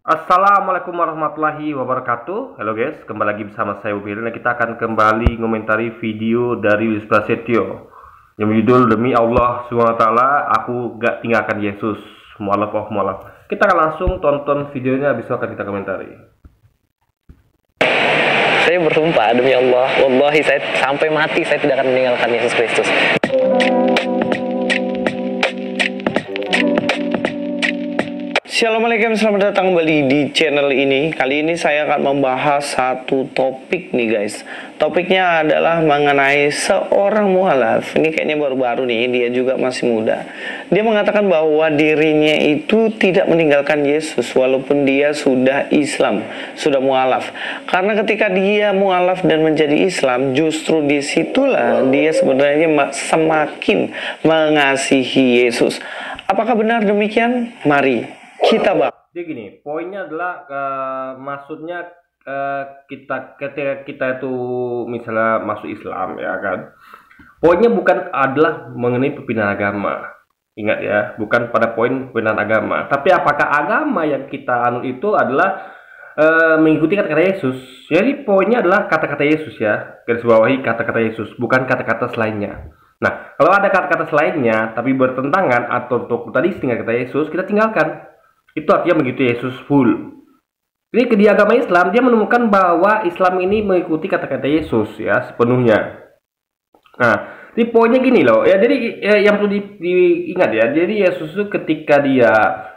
Assalamualaikum warahmatullahi wabarakatuh. Halo guys, kembali lagi bersama saya Ubil. Nah, kita akan kembali ngomentari video dari Wisnu Prasetyo yang berjudul Demi Allah SWT Aku Gak Tinggalkan Yesus. Mualaf oh mualaf. Kita akan langsung tonton videonya, habis itu akan kita komentari. Saya bersumpah demi Allah, wallahi saya sampai mati saya tidak akan meninggalkan Yesus Kristus. Assalamualaikum, selamat datang kembali di channel ini. Kali ini saya akan membahas satu topik nih guys. Topiknya adalah mengenai seorang mualaf. Ini kayaknya baru-baru nih, dia juga masih muda. Dia mengatakan bahwa dirinya itu tidak meninggalkan Yesus walaupun dia sudah Islam, sudah mualaf. Karena ketika dia mualaf dan menjadi Islam, justru disitulah dia sebenarnya semakin mengasihi Yesus. Apakah benar demikian? Mari kita bahas. Jadi gini, poinnya adalah maksudnya kita ketika kita itu misalnya masuk Islam ya kan. Poinnya bukan adalah mengenai perpindahan agama. Ingat ya, bukan pada poin perpindahan agama. Tapi apakah agama yang kita anut itu adalah mengikuti kata-kata Yesus. Jadi poinnya adalah kata-kata Yesus ya. Garis bawahi kata-kata Yesus, bukan kata-kata selainnya. Nah, kalau ada kata-kata selainnya tapi bertentangan atau untuk tadi tinggal kata Yesus, kita tinggalkan. Itu artinya mengikuti Yesus full. Jadi di agama Islam dia menemukan bahwa Islam ini mengikuti kata-kata Yesus ya sepenuhnya. Nah, di poinnya gini loh ya. Jadi yang perlu diingat ya. Jadi Yesus itu ketika dia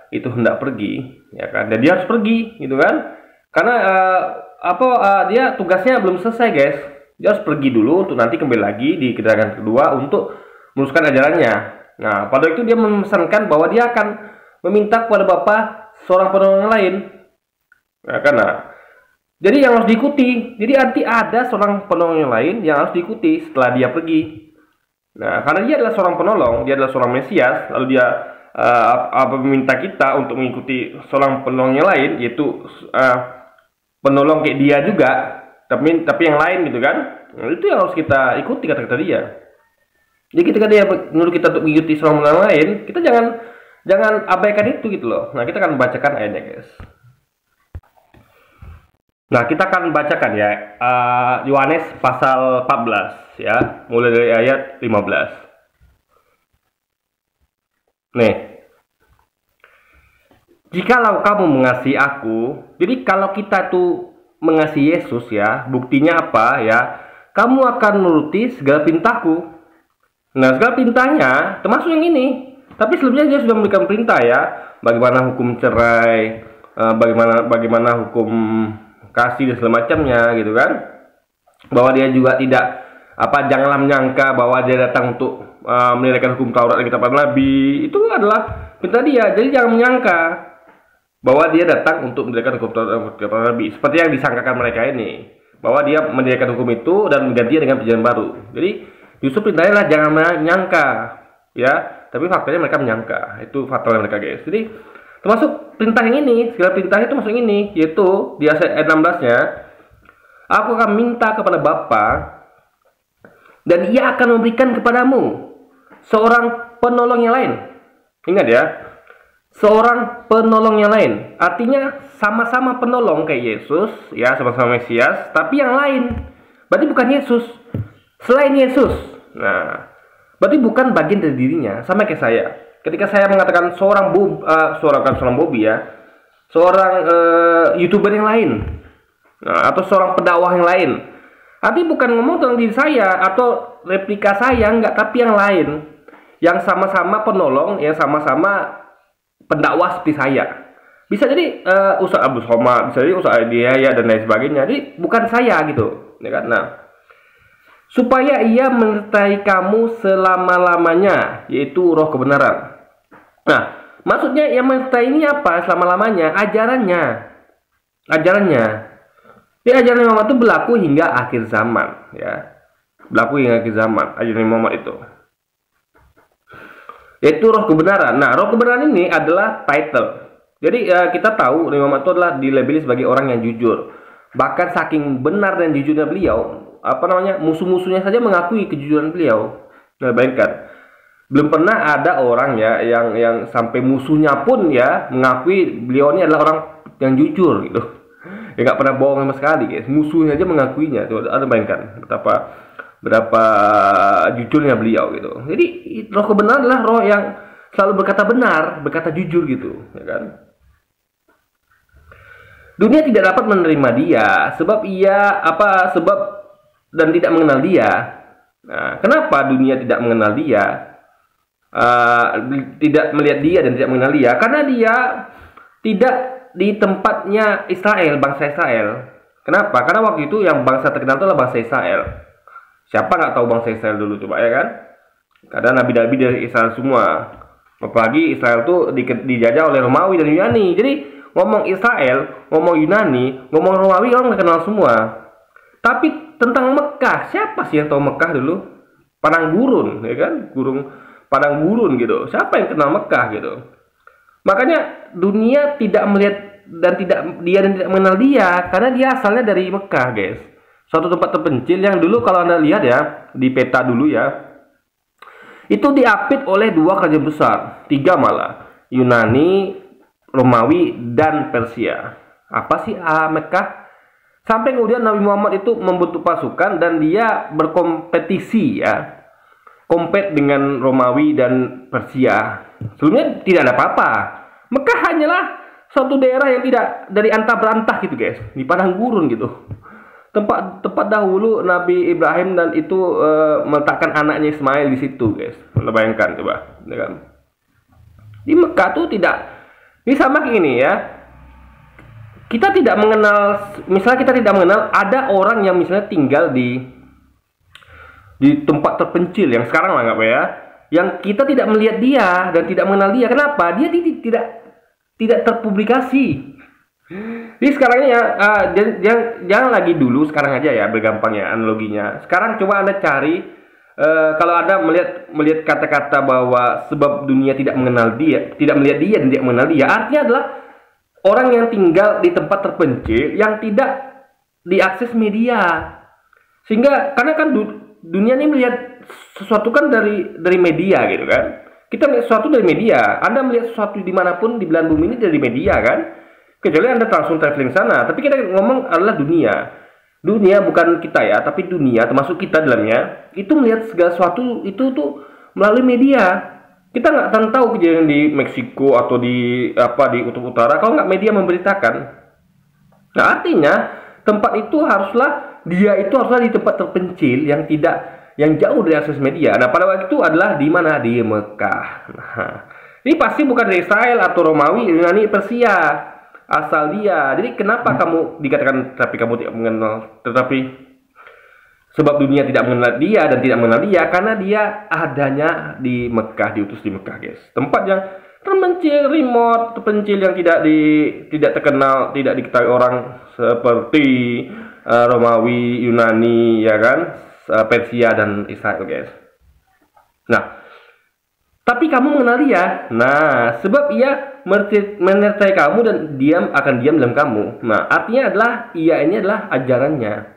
itu hendak pergi, ya kan? Dan dia harus pergi, gitu kan? Karena dia tugasnya belum selesai guys. Dia harus pergi dulu untuk nanti kembali lagi di kedatangan kedua untuk meneruskan ajarannya. Nah, pada itu dia memesankan bahwa dia akan meminta kepada Bapa seorang penolong yang lain. Nah, karena jadi yang harus diikuti. Jadi nanti ada seorang penolong yang lain yang harus diikuti setelah dia pergi. Nah, karena dia adalah seorang penolong, dia adalah seorang Mesias, lalu dia meminta kita untuk mengikuti seorang penolong yang lain, yaitu penolong kayak dia juga, tapi yang lain gitu kan. Nah, itu yang harus kita ikuti kata-kata dia. Jadi ketika dia menurut kita untuk mengikuti seorang penolong lain, kita jangan abaikan itu gitu loh. Nah, kita akan bacakan ayatnya guys. Nah, kita akan bacakan ya Yohanes pasal 14 ya, mulai dari ayat 15. Nih, jikalau kamu mengasihi aku, jadi kalau kita tuh mengasihi Yesus ya, buktinya apa ya? Kamu akan menuruti segala perintahku. Nah, segala perintahnya termasuk yang ini. Tapi sebelumnya dia sudah memberikan perintah ya, bagaimana hukum cerai, bagaimana hukum kasih dan segala macamnya gitu kan. Bahwa dia juga tidak janganlah menyangka bahwa dia datang untuk menunaikan hukum Taurat dan kitab Nabi. Itu adalah perintah dia. Jadi jangan menyangka bahwa dia datang untuk menunaikan hukum Taurat dan kitab Nabi seperti yang disangkakan mereka ini, bahwa dia menunaikan hukum itu dan menggantinya dengan perjanjian baru. Jadi justru perintahnya adalah jangan menyangka ya. Tapi faktanya mereka menyangka. Itu fatal mereka guys. Jadi termasuk perintah yang ini, segala perintah itu masuk ini, yaitu di ayat 16-nya, aku akan minta kepada Bapa dan ia akan memberikan kepadamu seorang penolong yang lain. Ingat ya, seorang penolong yang lain. Artinya sama-sama penolong kayak Yesus ya, sama-sama Mesias, tapi yang lain. Berarti bukan Yesus, selain Yesus. Nah, berarti bukan bagian dari dirinya, sama kayak saya. Ketika saya mengatakan seorang Bobby ya, seorang YouTuber yang lain, nah, atau seorang pendakwah yang lain, artinya bukan ngomong tentang diri saya atau replika saya, enggak, tapi yang lain, yang sama-sama penolong, yang sama-sama pendakwah seperti saya. Bisa jadi Ustaz Abu Somad, bisa jadi Ustaz Adiyaya dan lain sebagainya. Jadi bukan saya gitu, ya kan? Nah, supaya ia menyertai kamu selama-lamanya, yaitu roh kebenaran. Nah, maksudnya yang menyertai ini apa selama-lamanya? Ajarannya. Jadi ajaran Muhammad itu berlaku hingga akhir zaman ya. Berlaku hingga akhir zaman ajaran Muhammad itu, yaitu roh kebenaran. Nah, roh kebenaran ini adalah title. Jadi kita tahu Nabi Muhammad itu adalah dilabeli sebagai orang yang jujur. Bahkan saking benar dan jujurnya beliau, musuh-musuhnya saja mengakui kejujuran beliau. Nah, bayangkan, belum pernah ada orang ya yang sampai musuhnya pun ya mengakui beliau ini adalah orang yang jujur gitu. Ya nggak pernah bohong sama sekali guys. Musuhnya aja mengakuinya. Tuh ada bayangkan berapa jujurnya beliau gitu. Jadi roh kebenaran adalah roh yang selalu berkata benar, berkata jujur gitu, ya kan? Dunia tidak dapat menerima dia sebab sebab dan tidak mengenal dia. Nah, kenapa dunia tidak mengenal dia? Tidak melihat dia dan tidak mengenal dia karena dia tidak di tempatnya Israel, bangsa Israel. Kenapa? Karena waktu itu yang bangsa terkenal itu adalah bangsa Israel. Siapa nggak tahu bangsa Israel dulu coba ya kan? Karena nabi-nabi dari Israel semua. Apalagi Israel tuh dijajah oleh Romawi dan Yunani. Jadi ngomong Israel, ngomong Yunani, ngomong Romawi orang nggak kenal semua. Tapi tentang Mekah, siapa sih yang tahu Mekah dulu? Padang gurun, ya kan? Padang gurun gitu. Siapa yang kenal Mekah gitu? Makanya dunia tidak melihat dan tidak mengenal dia karena dia asalnya dari Mekah, guys. Suatu tempat terpencil yang dulu kalau Anda lihat ya di peta dulu ya, itu diapit oleh 2 kerajaan besar, 3 malah, Yunani, Romawi dan Persia. Apa sih Mekah? Sampai kemudian Nabi Muhammad itu membentuk pasukan dan dia berkompetisi ya, kompet dengan Romawi dan Persia. Sebelumnya tidak ada apa-apa. Mekah hanyalah suatu daerah yang tidak dari antah berantah gitu guys, di padang gurun gitu. Tempat dahulu Nabi Ibrahim dan itu meletakkan anaknya Ismail di situ guys. Bayangkan coba, ya kan? Di Mekah tuh tidak. Ini sama kayak ini ya. Kita tidak mengenal, misalnya kita tidak mengenal ada orang yang misalnya tinggal di tempat terpencil yang sekarang lah nggak apa ya, yang kita tidak melihat dia dan tidak mengenal dia. Kenapa? Dia tidak terpublikasi. Jadi sekarang ini ya, jangan lagi dulu, sekarang aja ya, bergampang ya analoginya. Sekarang coba Anda cari, kalau Anda melihat kata-kata bahwa sebab dunia tidak mengenal dia, tidak melihat dia dan tidak mengenal dia, artinya adalah orang yang tinggal di tempat terpencil yang tidak diakses media. Sehingga karena kan dunia ini melihat sesuatu kan dari media gitu kan. Kita melihat sesuatu dari media. Anda melihat sesuatu dimanapun di belahan bumi ini dari media kan. Kecuali Anda langsung traveling sana. Tapi kita ngomong adalah dunia. Dunia bukan kita ya, tapi dunia termasuk kita dalamnya. Itu melihat segala sesuatu itu tuh melalui media. Kita nggak akan tahu kejadian di Meksiko atau di Kutub Utara kalau nggak media memberitakan. Nah artinya tempat itu haruslah di tempat terpencil yang jauh dari akses media. Nah pada waktu itu adalah di mana? Di Mekah. Nah, ini pasti bukan dari Israel atau Romawi, Yunani, Persia asal dia. Jadi kenapa kamu dikatakan tapi kamu tidak mengenal? Tetapi sebab dunia tidak mengenal dia dan tidak mengenal dia karena dia adanya di Mekah, diutus di Mekah, guys. Tempat yang terpencil, remote, terpencil yang tidak terkenal, tidak diketahui orang seperti Romawi, Yunani, ya kan, Persia dan Israel, guys. Nah, tapi kamu mengenal dia. Nah, sebab ia menyertai kamu dan akan diam dalam kamu. Nah, artinya adalah ia ini adalah ajarannya.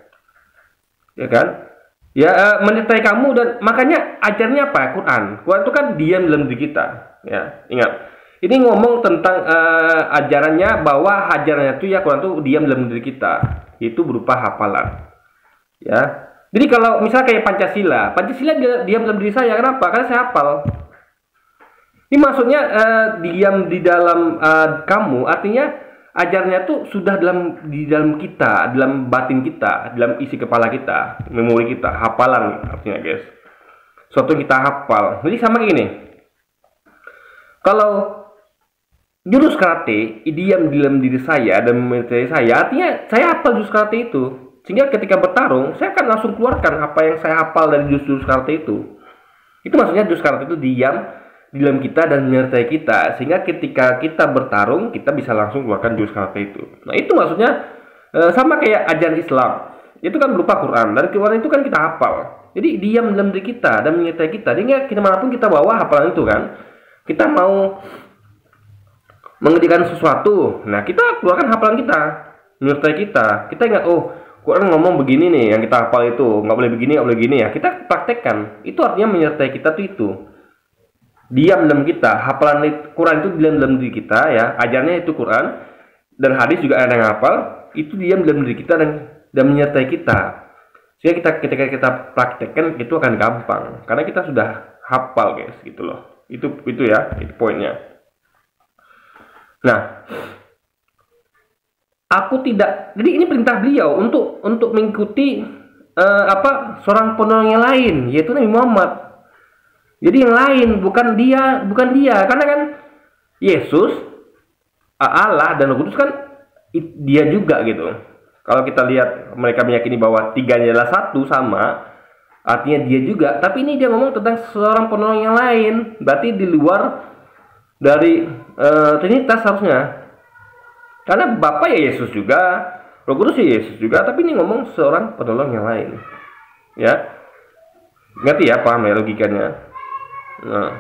Ya kan? Ya menyertai kamu dan makanya ajarnya apa? Quran. Quran itu kan diam dalam diri kita. Ya, ingat. Ini ngomong tentang ajarannya bahwa ajarannya itu ya Quran itu diam dalam diri kita. Itu berupa hafalan. Ya. Jadi kalau misalnya kayak Pancasila diam dalam diri saya. Kenapa? Karena saya hafal. Ini maksudnya diam di dalam kamu artinya ajarnya tuh sudah di dalam kita, dalam batin kita, dalam isi kepala kita, memori kita, hafalan artinya guys. Suatu yang kita hafal. Jadi sama gini. Kalau jurus karate diam di dalam diri saya dan memori saya, artinya saya hafal jurus karate itu. Sehingga ketika bertarung, saya akan langsung keluarkan apa yang saya hafal dari jurus karate itu. Itu maksudnya jurus karate itu diam di dalam kita dan menyertai kita sehingga ketika kita bertarung kita bisa langsung keluarkan jurus karate itu. Nah itu maksudnya sama kayak ajaran Islam itu kan berupa Quran dan Quran itu kan kita hafal. Jadi diam dalam diri kita dan menyertai kita sehingga manapun kita bawa hafalan itu kan, kita mau mengerjakan sesuatu, nah kita keluarkan hafalan kita, menyertai kita ingat oh Quran ngomong begini nih yang kita hafal itu nggak boleh begini nggak boleh begini ya, kita praktekkan. Itu artinya menyertai kita tuh itu diam dalam kita, hafalan Quran itu diam dalam diri kita ya, ajarnya itu Quran dan hadis juga ada yang hafal, itu diam dalam diri kita dan menyertai kita. Sehingga kita ketika kita praktekkan itu akan gampang karena kita sudah hafal guys gitu loh. Itu ya, itu poinnya. Nah, aku tidak, jadi ini perintah beliau untuk mengikuti seorang penolong yang lain, yaitu Nabi Muhammad. Jadi yang lain bukan dia, karena kan Yesus, Allah dan Roh Kudus kan dia juga gitu. Kalau kita lihat mereka meyakini bahwa tiganya adalah satu sama, artinya dia juga. Tapi ini dia ngomong tentang seorang penolong yang lain, berarti di luar dari Trinitas harusnya. Karena Bapa ya Yesus juga, Roh Kudus ya Yesus juga, tapi ini ngomong seorang penolong yang lain. Ya. Ngerti ya, paham ya logikanya. Nah.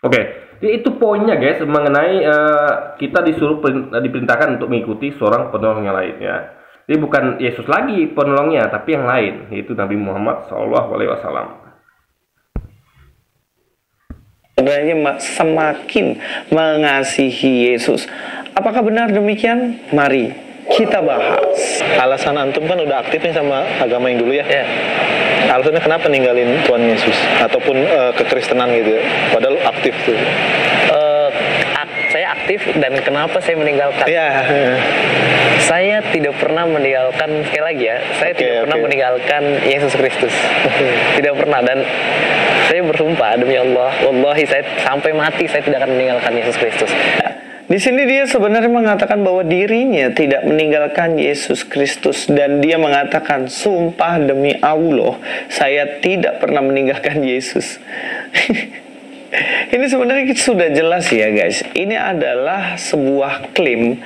Oke, jadi itu poinnya guys mengenai kita diperintahkan untuk mengikuti seorang penolong yang lain ya. Jadi bukan Yesus lagi penolongnya, tapi yang lain, yaitu Nabi Muhammad SAW. Sebenarnya semakin mengasihi Yesus. Apakah benar demikian? Mari kita bahas. Alasan antum kan udah aktif nih sama agama yang dulu ya. Ya. Alasannya kenapa ninggalin Tuhan Yesus ataupun kekristenan gitu ya? Padahal aktif tuh. Saya aktif dan kenapa saya meninggalkan? Iya. Saya tidak pernah meninggalkan, sekali lagi ya, saya tidak pernah meninggalkan Yesus Kristus. Tidak pernah, dan saya bersumpah demi Allah, wallahi saya sampai mati saya tidak akan meninggalkan Yesus Kristus. Di sini dia sebenarnya mengatakan bahwa dirinya tidak meninggalkan Yesus Kristus, dan dia mengatakan, sumpah demi Allah, saya tidak pernah meninggalkan Yesus. Ini sebenarnya sudah jelas ya guys. Ini adalah sebuah klaim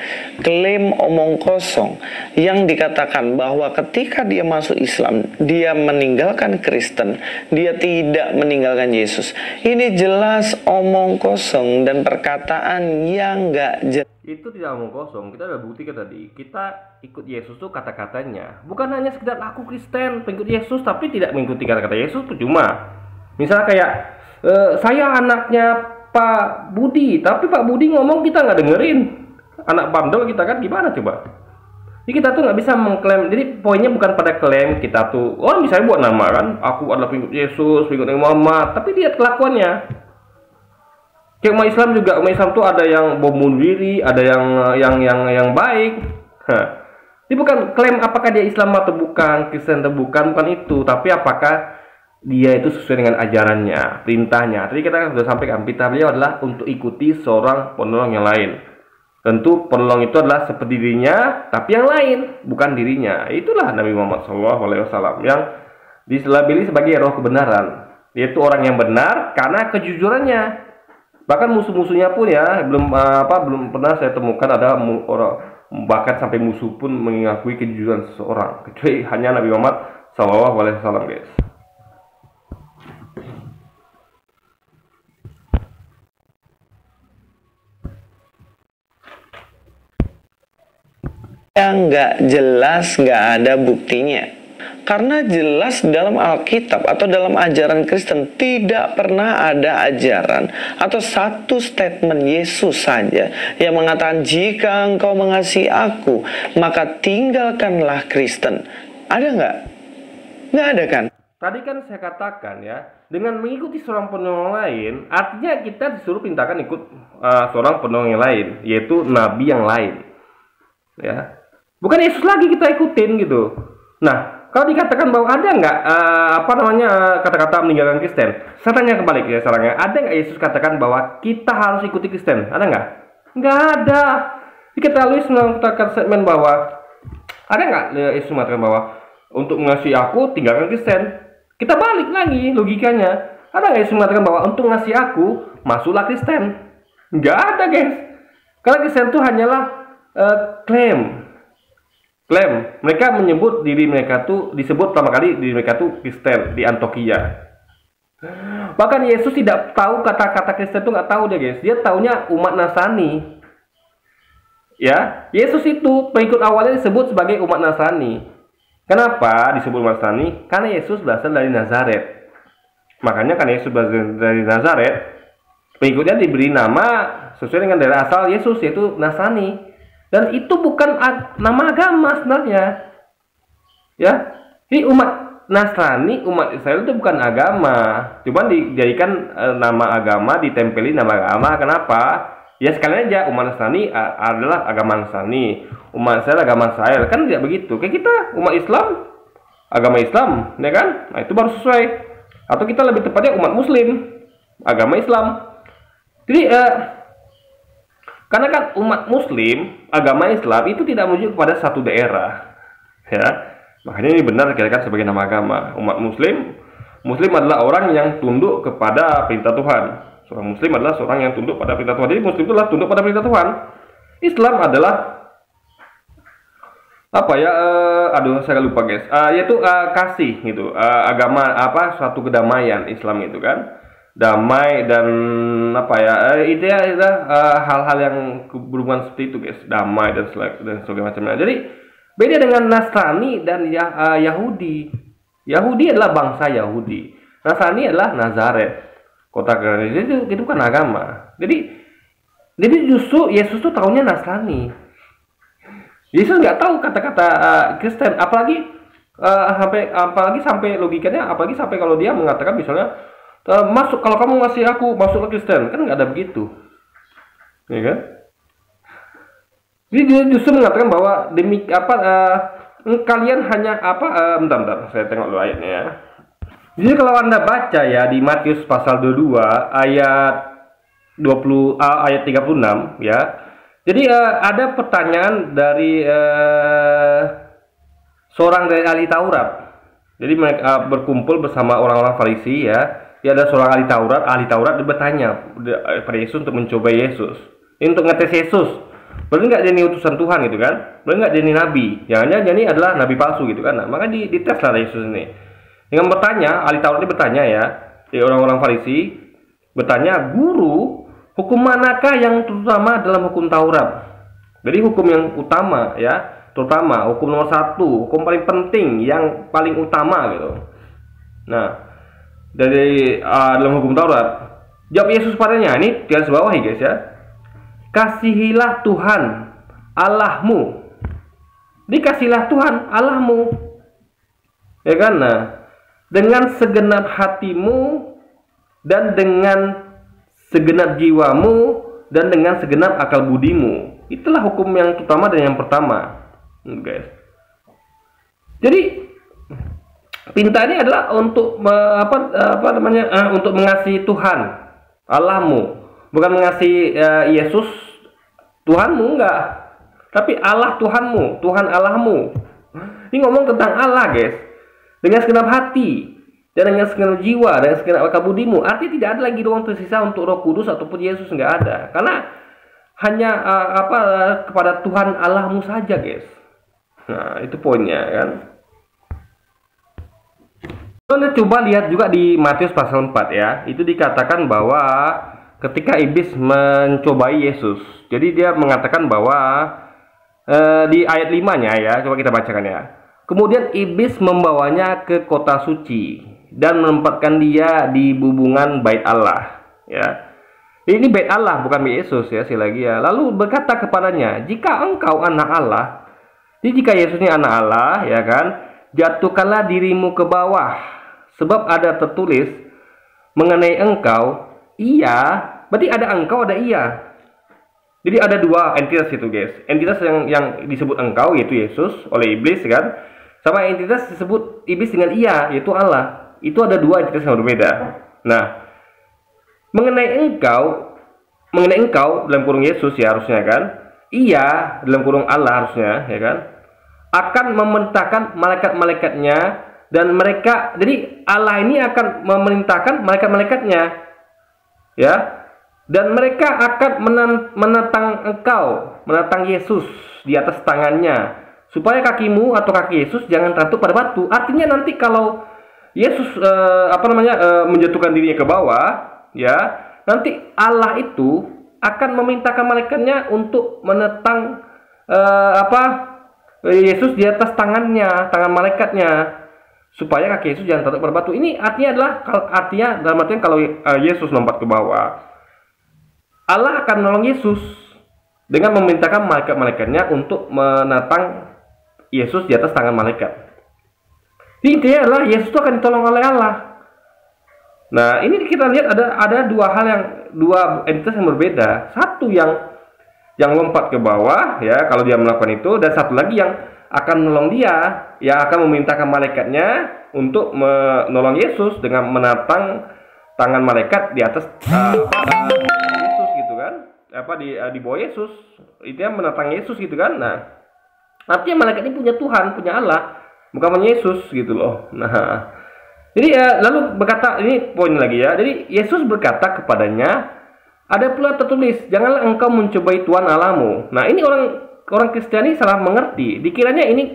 omong kosong yang dikatakan bahwa ketika dia masuk Islam, dia meninggalkan Kristen, dia tidak meninggalkan Yesus. Ini jelas omong kosong dan perkataan yang gak jelas. Itu tidak omong kosong, kita udah buktikan tadi. Kita ikut Yesus tuh kata-katanya, bukan hanya sekedar aku Kristen pengikut Yesus tapi tidak mengikuti kata-kata Yesus percuma. Misalnya kayak saya anaknya Pak Budi, tapi Pak Budi ngomong kita nggak dengerin. Anak bandel kita kan, gimana coba? Jadi kita tuh nggak bisa mengklaim. Jadi poinnya bukan pada klaim kita tuh, misalnya buat nama kan, aku adalah pengikut Yesus, pengikut Nabi Muhammad, tapi lihat kelakuannya. Kayak umat Islam juga, umat Islam tuh ada yang bom bunuh diri, ada yang baik. Jadi bukan klaim apakah dia Islam atau bukan, Kristen atau bukan itu, tapi apakah dia itu sesuai dengan ajarannya, perintahnya. Tadi kita kan sudah sampaikan, perintah beliau adalah untuk ikuti seorang penolong yang lain. Tentu penolong itu adalah seperti dirinya, tapi yang lain, bukan dirinya. Itulah Nabi Muhammad SAW yang diselabeli sebagai roh kebenaran. Yaitu orang yang benar karena kejujurannya. Bahkan musuh-musuhnya pun ya, belum pernah saya temukan ada orang, bahkan sampai musuh pun mengakui kejujuran seseorang. Kecuali hanya Nabi Muhammad SAW guys. Yang nggak jelas, nggak ada buktinya. Karena jelas dalam Alkitab atau dalam ajaran Kristen tidak pernah ada ajaran atau satu statement Yesus saja yang mengatakan jika engkau mengasihi aku maka tinggalkanlah Kristen. Ada nggak? Nggak ada kan? Tadi kan saya katakan ya, dengan mengikuti seorang penolong lain, artinya kita disuruh perintahkan ikut seorang penolong yang lain, yaitu nabi yang lain. Ya. Bukan Yesus lagi kita ikutin gitu. Nah, kalau dikatakan bahwa ada nggak kata-kata meninggalkan Kristen, saya tanya kembali ya sekarang, ada nggak Yesus katakan bahwa kita harus ikuti Kristen? Ada nggak? Nggak ada. Kita Yesus mengatakan statement bahwa ada nggak Yesus mengatakan bahwa untuk mengasihi aku tinggalkan Kristen? Kita balik lagi logikanya. Ada nggak Yesus mengatakan bahwa untuk mengasihi aku masuklah Kristen? Nggak ada guys. Karena Kristen itu hanyalah klaim. Mereka menyebut diri mereka tuh, disebut pertama kali diri mereka tuh Kristen di Antioquia. Bahkan Yesus tidak tahu kata-kata Kristen itu, nggak tahu deh guys. Dia taunya umat Nasrani. Ya, Yesus itu pengikut awalnya disebut sebagai umat Nasrani. Kenapa disebut umat Nasrani? Karena Yesus berasal dari Nazaret. Makanya kan Yesus berasal dari Nazaret. Pengikutnya diberi nama sesuai dengan daerah asal Yesus, yaitu Nasrani. Dan itu bukan nama agama sebenarnya. Ya, ini umat Nasrani, umat Israel itu bukan agama. Cuma dijadikan nama agama, ditempeli nama agama. Kenapa? Ya sekalian aja umat Nasrani adalah agama Nasrani, umat Israel agama Israel. Kan tidak begitu. Kayak kita umat Islam, agama Islam, ya kan? Nah, itu baru sesuai. Atau kita lebih tepatnya umat Muslim, agama Islam. Jadi karena kan umat Muslim, agama Islam itu tidak merujuk kepada satu daerah, ya. Makanya ini benar dikatakan sebagai nama agama. Umat Muslim, Muslim adalah orang yang tunduk kepada perintah Tuhan. Seorang Muslim adalah seorang yang tunduk pada perintah Tuhan. Jadi Muslim itu adalah tunduk pada perintah Tuhan. Islam adalah apa ya? Saya lupa guys. Yaitu kasih gitu. Agama apa? Suatu kedamaian Islam itu kan. Damai dan apa ya? Itu ya hal-hal yang berhubungan seperti itu guys. Damai dan sebagainya macamnya. Jadi beda dengan Nasrani dan Yahudi. Yahudi adalah bangsa Yahudi. Nasrani adalah Nazaret, kota kelahiran. Itu bukan agama. Jadi justru Yesus tuh tahunya Nasrani. Yesus nggak tahu kata-kata Kristen, apalagi sampai logikanya, apalagi sampai kalau dia mengatakan misalnya masuk, kalau kamu ngasih aku masuk ke Kristen, kan nggak ada begitu, ya kan? Jadi dia justru mengatakan bahwa kalian hanya bentar, saya tengok dulu ayatnya ya. Jadi kalau Anda baca ya di Matius pasal 22 ayat 36 ya. Jadi ada pertanyaan dari seorang dari ahli Taurat. Jadi mereka berkumpul bersama orang-orang Farisi ya. Dia ada seorang ahli Taurat dia bertanya pada Yesus untuk mencoba Yesus. Ini untuk ngetes Yesus. Berarti nggak dia ini utusan Tuhan gitu kan? Berarti nggak dia ini nabi? Jangan-jangan ini adalah nabi palsu gitu kan? Nah, maka dites lah Yesus ini. Dengan bertanya, ahli Taurat ini bertanya ya, di orang-orang Farisi bertanya, guru, hukum manakah yang terutama dalam hukum Taurat? Jadi hukum yang utama ya, terutama hukum nomor 1, hukum paling penting, yang paling utama gitu. Nah, dari dalam hukum Taurat, jawab Yesus padanya, ini garis bawahi guys ya. Kasihilah Tuhan Allahmu. Dikasihilah Tuhan Allahmu. Ya kan? Nah, dengan segenap hatimu dan dengan segenap jiwamu dan dengan segenap akal budimu. Itulah hukum yang utama dan yang pertama, guys. Jadi perintah ini adalah untuk untuk mengasihi Tuhan Allahmu, bukan mengasihi Yesus Tuhanmu, enggak, tapi Allah Tuhanmu, Tuhan Allahmu. Ini ngomong tentang Allah guys, dengan segenap hati dan dengan segenap jiwa dan segenap akal budimu. Artinya tidak ada lagi ruang tersisa untuk Roh Kudus ataupun Yesus, enggak ada, karena hanya kepada Tuhan Allahmu saja guys. Nah, itu poinnya kan. Anda coba lihat juga di Matius pasal 4 ya. Itu dikatakan bahwa ketika iblis mencobai Yesus, jadi dia mengatakan bahwa di ayat 5-nya ya, coba kita bacakan ya. Kemudian iblis membawanya ke kota suci dan menempatkan dia di bubungan bait Allah ya. Ini bait Allah, bukan bait Yesus ya, sekali lagi ya. Lalu berkata kepadanya, jika engkau anak Allah, jadi jika Yesus ini anak Allah ya kan, jatuhkanlah dirimu ke bawah. Sebab ada tertulis mengenai engkau, iya, berarti ada engkau, ada iya. Jadi ada dua entitas itu guys. Entitas yang disebut engkau, yaitu Yesus, oleh iblis kan. Sama entitas disebut iblis dengan iya, yaitu Allah. Itu ada dua entitas yang berbeda. Nah, mengenai engkau dalam kurung Yesus ya harusnya kan. Iya, dalam kurung Allah harusnya ya kan. Akan memerintahkan malaikat-malaikatnya. Dan mereka, jadi Allah ini akan memerintahkan malaikat-malaikatnya ya, dan mereka akan menatang Yesus di atas tangannya, supaya kakimu atau kaki Yesus jangan tertutup pada batu. Artinya nanti kalau Yesus menjatuhkan dirinya ke bawah ya, nanti Allah itu akan memerintahkan malaikatnya untuk menatang Yesus di atas tangan malaikatnya, supaya kaki Yesus jangan tertutup pada batu. Ini artinya dalam artian kalau Yesus lompat ke bawah, Allah akan menolong Yesus dengan memerintahkan malaikat-malaikatnya untuk menatang Yesus di atas tangan malaikat. Intinya adalah Yesus itu akan ditolong oleh Allah. Nah, ini kita lihat ada dua entitas yang berbeda. Satu yang lompat ke bawah ya kalau dia melakukan itu, dan satu lagi yang akan menolong dia, yang akan memerintahkan malaikatnya untuk menolong Yesus dengan menatang tangan malaikat di atas Yesus gitu kan, di bawah Yesus, itu yang menatang Yesus gitu kan. Nah, artinya malaikat ini punya Tuhan, punya Allah, bukan punya Yesus gitu loh. Nah, jadi lalu berkata, ini poin lagi ya. Jadi Yesus berkata kepadanya, ada pula tertulis, janganlah engkau mencobai Tuhan Allahmu. Nah, ini orang Kristiani salah mengerti. Dikiranya ini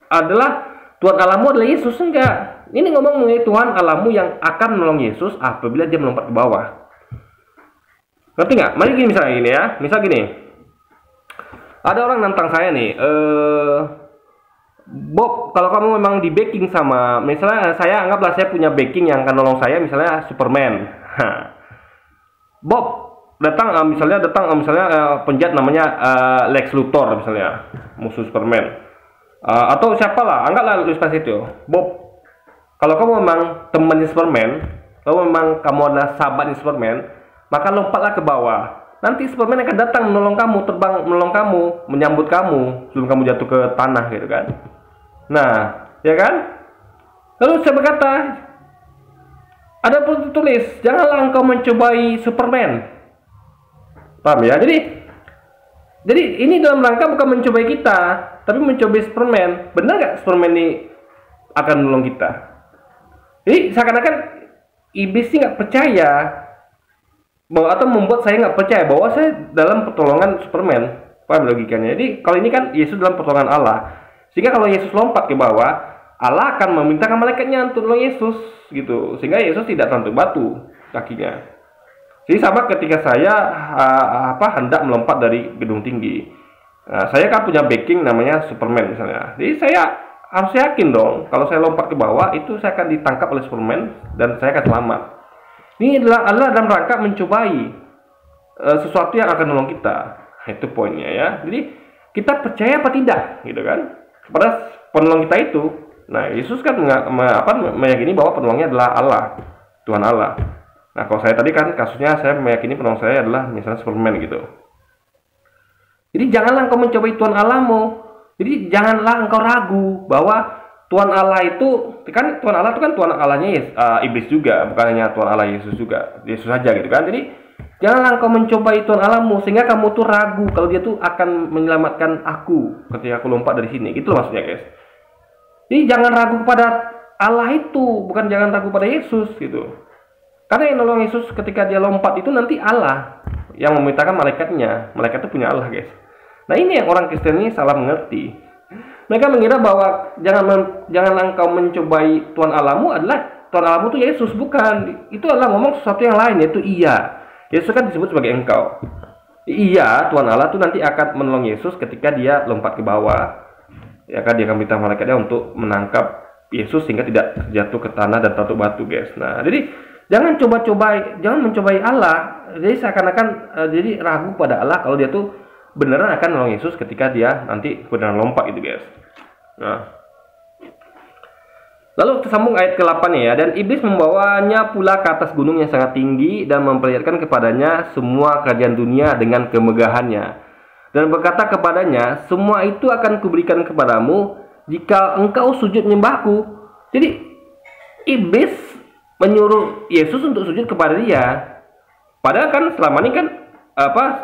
adalah Tuhan Allahmu adalah Yesus. Enggak. Ini ngomong mengenai Tuhan Allahmu yang akan menolong Yesus apabila dia melompat ke bawah. Ngerti nggak? Mari gini misalnya gini ya. Misal gini. Ada orang nantang saya nih. Bob, kalau kamu memang di backing sama, misalnya saya anggaplah saya punya backing yang akan nolong saya, misalnya Superman. Bob datang misalnya penjahat namanya Lex Luthor misalnya, musuh Superman. Atau siapalah, anggaplah seperti itu. Bob, kalau kamu memang temannya Superman, kalau memang kamu adalah sahabatnya Superman, maka lompatlah ke bawah. Nanti Superman akan datang menolong kamu, terbang menolong kamu, menyambut kamu sebelum kamu jatuh ke tanah gitu kan. Nah, ya kan? Lalu saya berkata, ada pun tertulis, janganlah engkau mencobai Superman. Paham ya? Jadi ini dalam rangka bukan mencobai kita, tapi mencobai Superman. Benar nggak Superman ini akan menolong kita? Jadi seakan-akan iblis ini nggak percaya, atau membuat saya nggak percaya bahwa saya dalam pertolongan Superman. Paham logikanya? Jadi kalau ini kan Yesus dalam pertolongan Allah, sehingga kalau Yesus lompat ke bawah, Allah akan memintakan malaikatnya untuk menolong Yesus gitu, sehingga Yesus tidak tersentuh batu kakinya. Jadi sama ketika saya hendak melompat dari gedung tinggi, saya kan punya backing namanya Superman misalnya. Jadi saya harus yakin dong kalau saya lompat ke bawah itu saya akan ditangkap oleh Superman dan saya akan selamat. Ini adalah dalam rangka mencobai sesuatu yang akan menolong kita. Itu poinnya ya. Jadi kita percaya apa tidak gitu kan kepada penolong kita itu. Nah, Yesus kan meyakini bahwa penolongnya adalah Allah, Tuhan Allah. Nah, kalau saya tadi kan kasusnya saya meyakini penolong saya adalah misalnya Superman gitu. Jadi janganlah engkau mencobai Tuhan Allahmu. Jadi janganlah engkau ragu bahwa Tuhan Allah itu kan, Tuhan Allah itu kan Tuhan Allahnya iblis juga, bukan hanya Tuhan Allah Yesus juga, Yesus saja gitu kan. Jadi janganlah engkau mencobai Tuhan Allahmu sehingga kamu tuh ragu kalau dia tuh akan menyelamatkan aku ketika aku lompat dari sini. Gitu loh maksudnya guys. Jadi jangan ragu kepada Allah itu, bukan jangan ragu pada Yesus gitu. Karena yang nolong Yesus ketika dia lompat itu nanti Allah yang memerintahkan malaikatnya. Malaikat itu punya Allah guys. Nah, ini yang orang Kristen ini salah mengerti. Mereka mengira bahwa janganlah engkau mencobai Tuhan Allahmu adalah Tuhan Allahmu itu Yesus, bukan. Itu adalah ngomong sesuatu yang lain, yaitu iya. Yesus kan disebut sebagai engkau. Iya, Tuhan Allah itu nanti akan menolong Yesus ketika dia lompat ke bawah. Ya kan, dia akan minta malaikatnya untuk menangkap Yesus sehingga tidak jatuh ke tanah dan tertutup batu, guys. Nah, jadi jangan mencobai Allah. Jadi seakan-akan jadi ragu pada Allah kalau dia tuh beneran akan menolong Yesus ketika dia nanti beneran lompat gitu guys. Nah, lalu tersambung ayat ke-8 ya. Dan iblis membawanya pula ke atas gunung yang sangat tinggi dan memperlihatkan kepadanya semua kerajaan dunia dengan kemegahannya. Dan berkata kepadanya, semua itu akan kuberikan kepadamu jika engkau sujud menyembahku. Jadi iblis menyuruh Yesus untuk sujud kepada dia. Padahal kan selama ini kan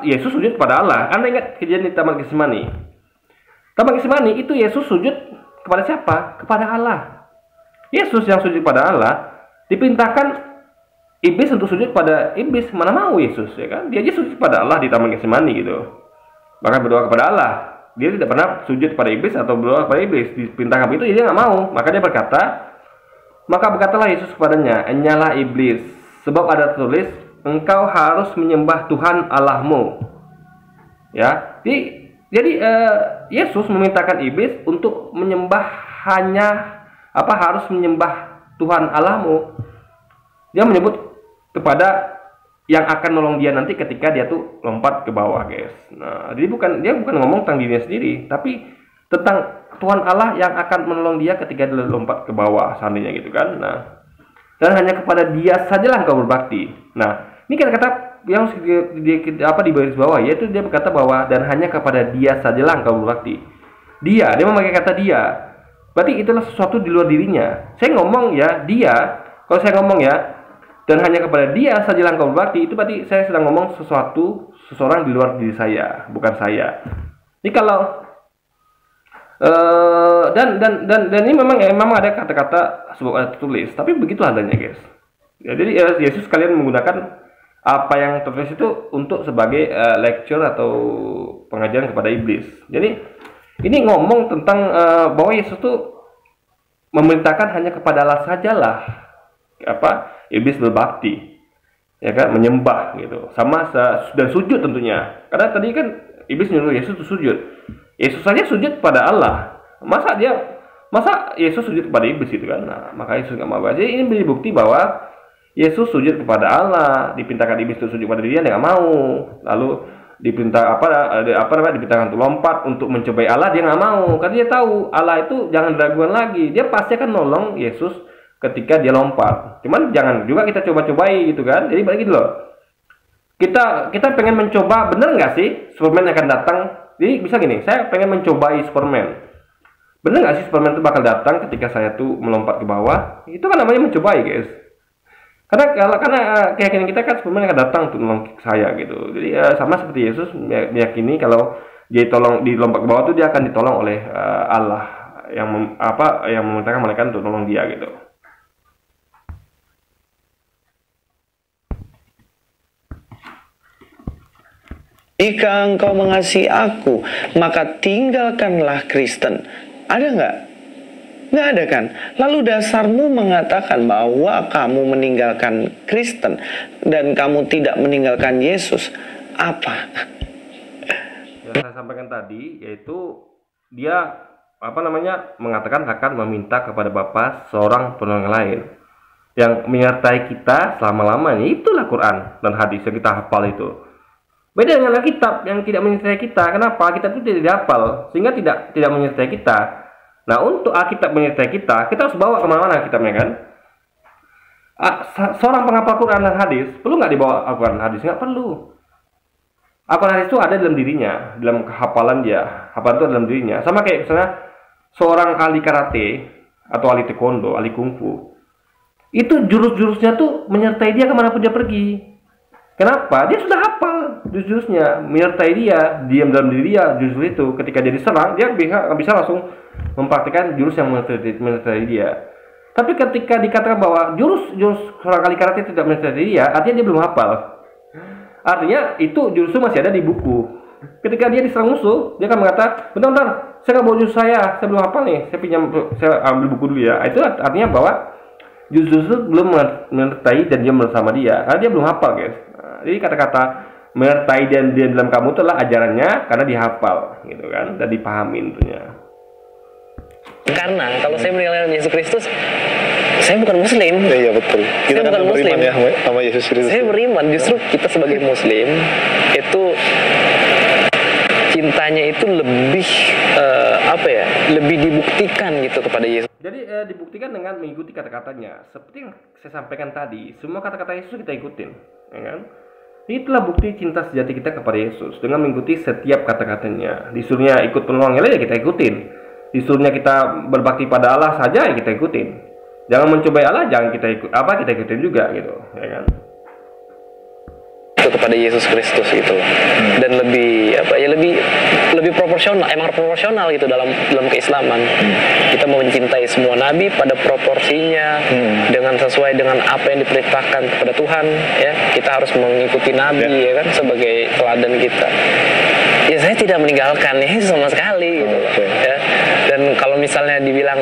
Yesus sujud kepada Allah. Anda ingat kejadian di Taman Getsemani? Taman Getsemani itu Yesus sujud kepada siapa? Kepada Allah. Yesus yang sujud kepada Allah diperintahkan iblis untuk sujud pada iblis. Mana mau Yesus ya kan? Dia aja sujud kepada Allah di Taman Getsemani gitu. Bahkan berdoa kepada Allah. Dia tidak pernah sujud kepada iblis atau berdoa kepada iblis. Diperintahkan begitu dia nggak mau. Maka dia berkatalah Yesus kepadanya, "Enyalah iblis, sebab ada tertulis, engkau harus menyembah Tuhan Allahmu." Ya, jadi Yesus memintakan iblis untuk menyembah harus menyembah Tuhan Allahmu. Dia menyebut kepada yang akan nolong dia nanti ketika dia tuh lompat ke bawah, guys. Nah, jadi dia bukan ngomong tentang dirinya sendiri, tapi tentang Tuhan Allah yang akan menolong dia ketika dia lompat ke bawah, seandainya gitu kan. Nah, dan hanya kepada dia sajalah engkau berbakti. Nah, ini kata-kata yang di baris bawah, yaitu dia berkata bahwa dan hanya kepada dia sajalah engkau berbakti. Dia memakai kata dia. Berarti itulah sesuatu di luar dirinya. Saya ngomong ya dia. Kalau saya ngomong ya dan hanya kepada dia sajalah engkau berbakti, itu berarti saya sedang ngomong seseorang di luar diri saya, bukan saya. Ini kalau dan ini memang ada kata-kata sebuah ayat tertulis, tapi begitu adanya, guys. Ya, jadi Yesus kalian menggunakan apa yang tertulis itu untuk sebagai lecture atau pengajaran kepada iblis. Jadi ini ngomong tentang bahwa Yesus tuh memerintahkan hanya kepada Allah sajalah iblis berbakti, ya kan, menyembah gitu, sama dan sujud tentunya. Karena tadi kan iblis nyuruh Yesus tuh sujud. Yesus saja sujud pada Allah. Masa Yesus sujud kepada iblis gitu kan? Nah, maka Yesus nggak mau. Jadi ini menjadi bukti bahwa Yesus sujud kepada Allah, dipintakan iblis untuk sujud pada dia nggak mau. Lalu diperintah diperintahkan untuk lompat untuk mencobai Allah, dia nggak mau. Karena dia tahu Allah itu jangan diragukan lagi. Dia pasti akan nolong Yesus ketika dia lompat. Cuman jangan juga kita coba-cobai gitu kan. Jadi balik gitu loh. Kita pengen mencoba, bener nggak sih Superman akan datang? Jadi bisa gini, saya pengen mencobai Superman. Bener nggak sih Superman itu bakal datang ketika saya tuh melompat ke bawah? Itu kan namanya mencobai, guys. Karena keyakinan kita kan Superman akan datang untuk menolong saya gitu. Jadi sama seperti Yesus meyakini kalau dia dilompat ke bawah tuh dia akan ditolong oleh Allah yang memerintahkan malaikat untuk nolong dia gitu. Jika engkau mengasihi aku, maka tinggalkanlah Kristen. Ada nggak? Nggak ada kan? Lalu dasarmu mengatakan bahwa kamu meninggalkan Kristen dan kamu tidak meninggalkan Yesus. Apa? Yang saya sampaikan tadi, yaitu dia mengatakan akan meminta kepada Bapa seorang penolong lain yang menyertai kita selama-lamanya. Itulah Quran dan hadis yang kita hafal itu. Beda dengan Alkitab yang tidak menyertai kita. Kenapa? Kita itu tidak dihafal sehingga tidak menyertai kita. Nah, untuk Alkitab menyertai kita harus bawa kemana-mana kitabnya kan? Seorang penghafal Quran dan hadis perlu nggak dibawa Al-Quran dan hadis? Nggak perlu. Al-Quran hadis itu ada dalam dirinya, dalam kehafalan dia. Hafalan itu dalam dirinya. Sama kayak misalnya seorang ahli karate atau ahli taekwondo, ahli kungfu. Itu jurus-jurusnya tuh menyertai dia kemanapun dia pergi. Kenapa? Dia sudah hafal jurus-jurusnya, menyertai dia, diam dalam diri dia jurus itu. Ketika dia diserang, dia bisa langsung mempraktikkan jurus yang menyertai dia. Tapi ketika dikatakan bahwa jurus seorang ahli karate tidak menyertai dia, artinya dia belum hafal. Artinya itu jurus masih ada di buku. Ketika dia diserang musuh, dia akan mengatakan, bentar, saya nggak bawa jurus saya belum hafal nih, saya ambil buku dulu ya. Itu artinya bahwa jurus itu belum menyertai dan dia bersama dia, karena dia belum hafal, guys. Jadi kata-kata menyertai dan dia dalam kamu itu adalah ajarannya karena dihafal gitu kan, dan dipahami tentunya. Karena kalau saya meninggalkan Yesus Kristus, saya bukan Muslim. Iya betul. Kita saya bukan Muslim ya sama Yesus Kristus. Saya beriman, justru kita sebagai Muslim itu cintanya itu lebih lebih dibuktikan gitu kepada Yesus. Jadi dibuktikan dengan mengikuti kata-katanya. Seperti yang saya sampaikan tadi, semua kata-kata Yesus kita ikutin, ya kan? Itulah bukti cinta sejati kita kepada Yesus dengan mengikuti setiap kata-katanya. Disuruhnya ikut penolongnya ya kita ikutin. Disuruhnya kita berbakti pada Allah saja ya kita ikutin. Jangan mencobai Allah, jangan kita ikutin juga gitu, ya kan? Itu kepada Yesus Kristus gitu. Dan lebih lebih proporsional, emang proporsional gitu dalam keislaman. Kita mau mencintai semua nabi pada proporsinya, dengan sesuai dengan apa yang diperintahkan kepada Tuhan, ya. Kita harus mengikuti nabi ya kan sebagai teladan kita. Ya saya tidak meninggalkan Yesus sama sekali gitu. Ya. Dan kalau misalnya dibilang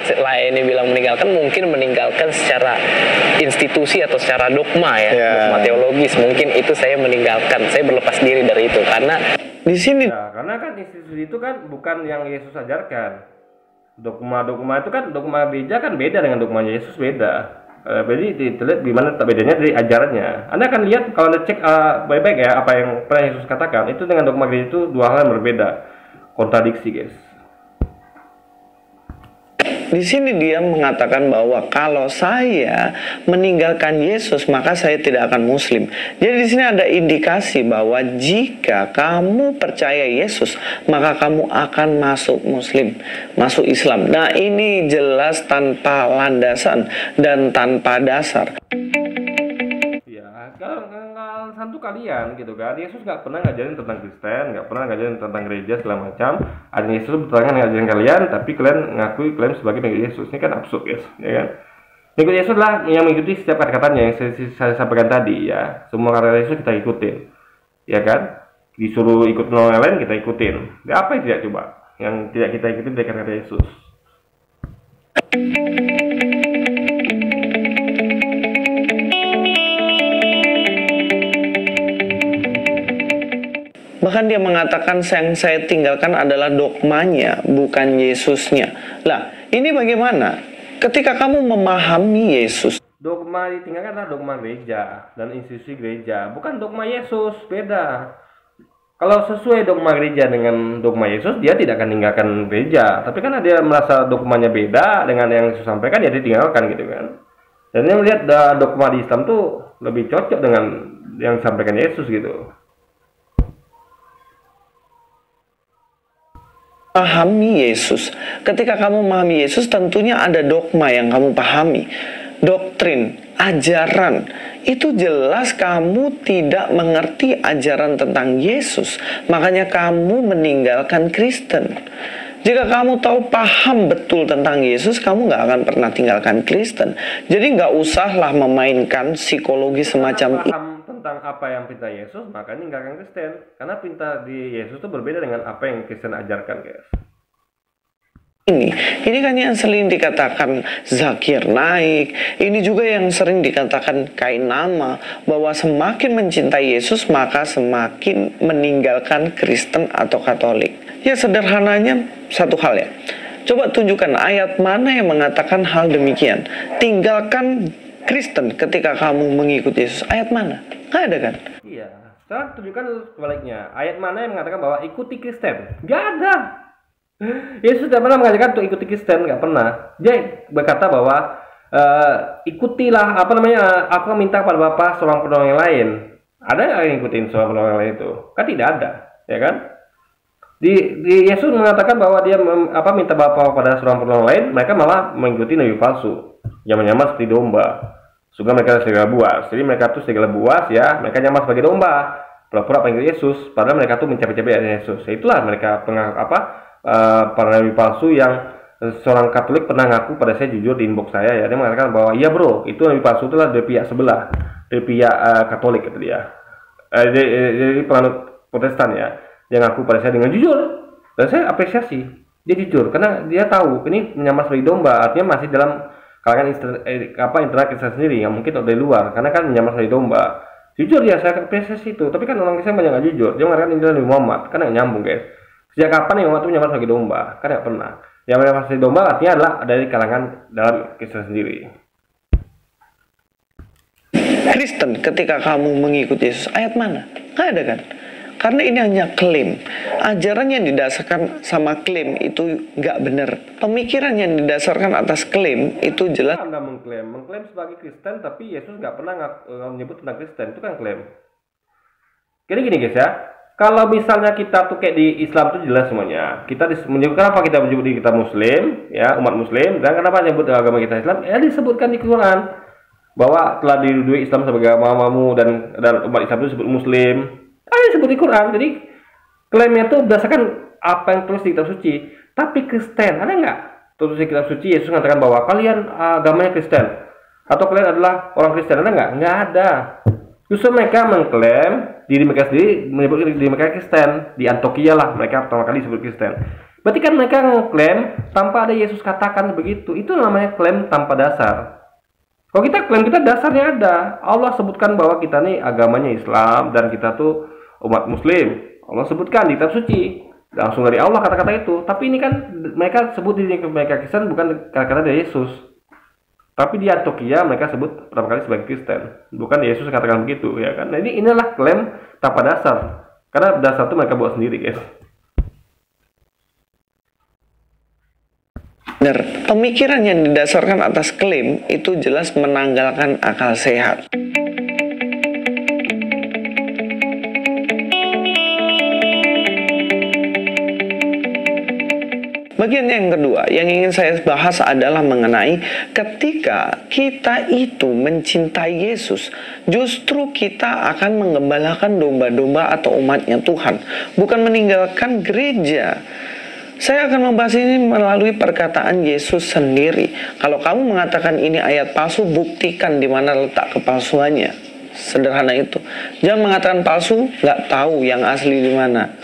lainnya bilang meninggalkan, mungkin meninggalkan secara institusi atau secara dogma ya, dogma teologis, mungkin itu saya meninggalkan, saya berlepas diri dari itu karena di sini karena kan institusi itu kan bukan yang Yesus ajarkan. Dogma itu kan, dogma gereja kan beda dengan dogma Yesus, beda. Jadi dilihat gimana bedanya dari ajarannya. Anda akan lihat kalau Anda cek baik-baik ya apa yang pernah Yesus katakan, itu dengan dogma gereja itu dua hal yang berbeda, kontradiksi guys. Di sini dia mengatakan bahwa kalau saya meninggalkan Yesus maka saya tidak akan Muslim. Jadi di sini ada indikasi bahwa jika kamu percaya Yesus maka kamu akan masuk Muslim, masuk Islam. Nah ini jelas tanpa landasan dan tanpa dasar. Kalau alasan tuh kalian gitu kan, Yesus nggak pernah ngajarin tentang Kristen, nggak pernah ngajarin tentang gereja segala macam. Ada Yesus bertangan ngajarin kalian, tapi kalian ngakui kalian sebagai pengikut Yesus. Ini kan absurd ya kan? Pengikut Yesus lah yang mengikuti setiap kata-katanya yang saya sampaikan tadi ya. Semua kata Yesus kita ikutin, ya kan? Disuruh ikut yang lain kita ikutin. Ya, apa yang tidak coba? Yang tidak kita ikutin dari kata Yesus. Bahkan dia mengatakan yang saya tinggalkan adalah dogmanya, bukan Yesusnya. Lah, ini bagaimana? Ketika kamu memahami Yesus. Dogma ditinggalkan adalah dogma gereja dan institusi gereja, bukan dogma Yesus, beda. Kalau sesuai dogma gereja dengan dogma Yesus, dia tidak akan meninggalkan gereja. Tapi kan dia merasa dogmanya beda dengan yang Yesus sampaikan, ya dia tinggalkan gitu kan. Dan dia melihat dogma di Islam tuh lebih cocok dengan yang disampaikan Yesus gitu. Pahami Yesus. Ketika kamu memahami Yesus, tentunya ada dogma yang kamu pahami. Doktrin, ajaran. Itu jelas kamu tidak mengerti ajaran tentang Yesus. Makanya kamu meninggalkan Kristen. Jika kamu tahu paham betul tentang Yesus, kamu nggak akan pernah tinggalkan Kristen. Jadi nggak usahlah memainkan psikologi semacam itu. Tentang apa yang perintah Yesus, maka ninggalkan Kristen. Karena perintah di Yesus itu berbeda dengan apa yang Kristen ajarkan, guys. Ini kan yang sering dikatakan Zakir naik. Ini juga yang sering dikatakan Kain nama, bahwa semakin mencintai Yesus maka semakin meninggalkan Kristen atau Katolik. Ya sederhananya satu hal ya. Coba tunjukkan ayat mana yang mengatakan hal demikian. Tinggalkan Kristen ketika kamu mengikuti Yesus. Ayat mana? Nggak ada kan? Iya. Sekarang tunjukkan sebaliknya. Ayat mana yang mengatakan bahwa ikuti Kristen? Nggak ada. Yesus tidak pernah mengajarkan untuk ikuti Kristen, nggak pernah. Dia berkata bahwa ikutilah aku minta kepada Bapa seorang penolong yang lain. Ada yang ngikutin seorang penolong yang lain itu? Kan tidak ada, ya kan? Di Yesus mengatakan bahwa dia minta Bapa pada seorang penolong lain, mereka malah mengikuti nabi palsu yang menyamar seperti domba. Sehingga mereka serigala buas. Jadi mereka tuh serigala buas ya, mereka nyamar sebagai domba, pura-pura panggil Yesus, padahal mereka tuh mencapek-capek dari Yesus. Itulah mereka para nabi palsu yang seorang Katolik pernah ngaku pada saya jujur di inbox saya ya. Dia mengatakan bahwa iya bro, itu nabi palsu itulah dari pihak sebelah, dari pihak Katolik kata dia. Dari penganut Protestan ya. Dia ngaku pada saya dengan jujur. Dan saya apresiasi. Dia jujur karena dia tahu ini menyamar sebagai domba, artinya masih dalam kalangan internet Kristen sendiri yang mungkin dari luar, karena kan menyamar sebagai domba. Jujur ya, saya apresiasi itu. Tapi kan orang Kristen banyak nggak jujur. Dia mengatakan ini Nabi Muhammad, kan nggak nyambung guys. Sejak kapan Nabi Muhammad itu menyamar sebagai domba? Kan nggak pernah. Yang menyamar sebagai domba artinya adalah dari kalangan dalam Kristen sendiri. Kristen ketika kamu mengikuti Yesus, ayat mana? Nggak ada kan? Karena ini hanya klaim. Ajaran yang didasarkan sama klaim itu nggak benar. Pemikiran yang didasarkan atas klaim itu jelas. Anda mengklaim sebagai Kristen, tapi Yesus nggak pernah menyebut tentang Kristen. Itu kan klaim. Jadi gini guys ya, kalau misalnya kita tuh kayak di Islam tuh jelas semuanya. Kita menyebut kenapa kita menyebut diri kita Muslim, ya umat Muslim, dan kenapa menyebut agama kita Islam? Ya disebutkan di Quran bahwa telah didudui Islam sebagai agamamu dan umat Islam itu disebut Muslim. Disebut di Quran. Jadi klaimnya itu berdasarkan apa yang tulis di kitab suci. Tapi Kristen ada nggak tulis di kitab suci Yesus mengatakan bahwa kalian agamanya Kristen atau kalian adalah orang Kristen? Ada nggak? Nggak ada. Justru mereka mengklaim diri mereka sendiri, menyebut diri mereka Kristen. Di Antioquia lah mereka pertama kali disebut Kristen. Berarti kan mereka mengklaim tanpa ada Yesus katakan begitu. Itu namanya klaim tanpa dasar. Kalau kita klaim kita dasarnya ada. Allah sebutkan bahwa kita nih agamanya Islam dan kita tuh umat Muslim. Allah sebutkan di kitab suci. Langsung dari Allah kata-kata itu. Tapi ini kan mereka sebut diri mereka Kristen bukan kata-kata dari Yesus. Tapi di Antioquia mereka sebut pertama kali sebagai Kristen. Bukan Yesus katakan begitu, ya kan? Nah, inilah klaim tanpa dasar. Karena dasar itu mereka buat sendiri, guys. Benar, pemikiran yang didasarkan atas klaim itu jelas menanggalkan akal sehat. Bagian yang kedua yang ingin saya bahas adalah mengenai ketika kita itu mencintai Yesus, justru kita akan mengembalakan domba-domba atau umatnya Tuhan, bukan meninggalkan gereja. Saya akan membahas ini melalui perkataan Yesus sendiri. Kalau kamu mengatakan ini ayat palsu, buktikan di mana letak kepalsuannya. Sederhana itu. Jangan mengatakan palsu, nggak tahu yang asli di mana.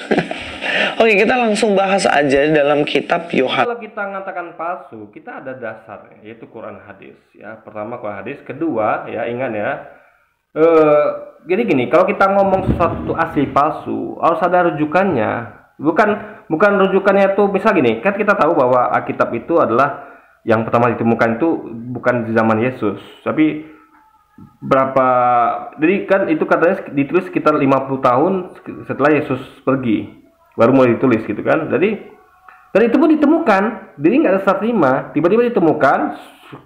Oke, kita langsung bahas aja dalam kitab Yohanes. Kalau kita mengatakan palsu, kita ada dasarnya, yaitu Quran hadis. Ya, pertama Quran hadis, kedua ya ingat ya. Jadi gini, kalau kita ngomong sesuatu asli palsu, harus ada rujukannya. Bukan rujukannya itu misal gini, kan kita tahu bahwa Alkitab itu adalah yang pertama ditemukan itu bukan di zaman Yesus, tapi jadi kan itu katanya ditulis sekitar 50 tahun setelah Yesus pergi baru mulai ditulis gitu kan. Jadi dan itu pun ditemukan, jadi nggak ada serta terima, tiba-tiba ditemukan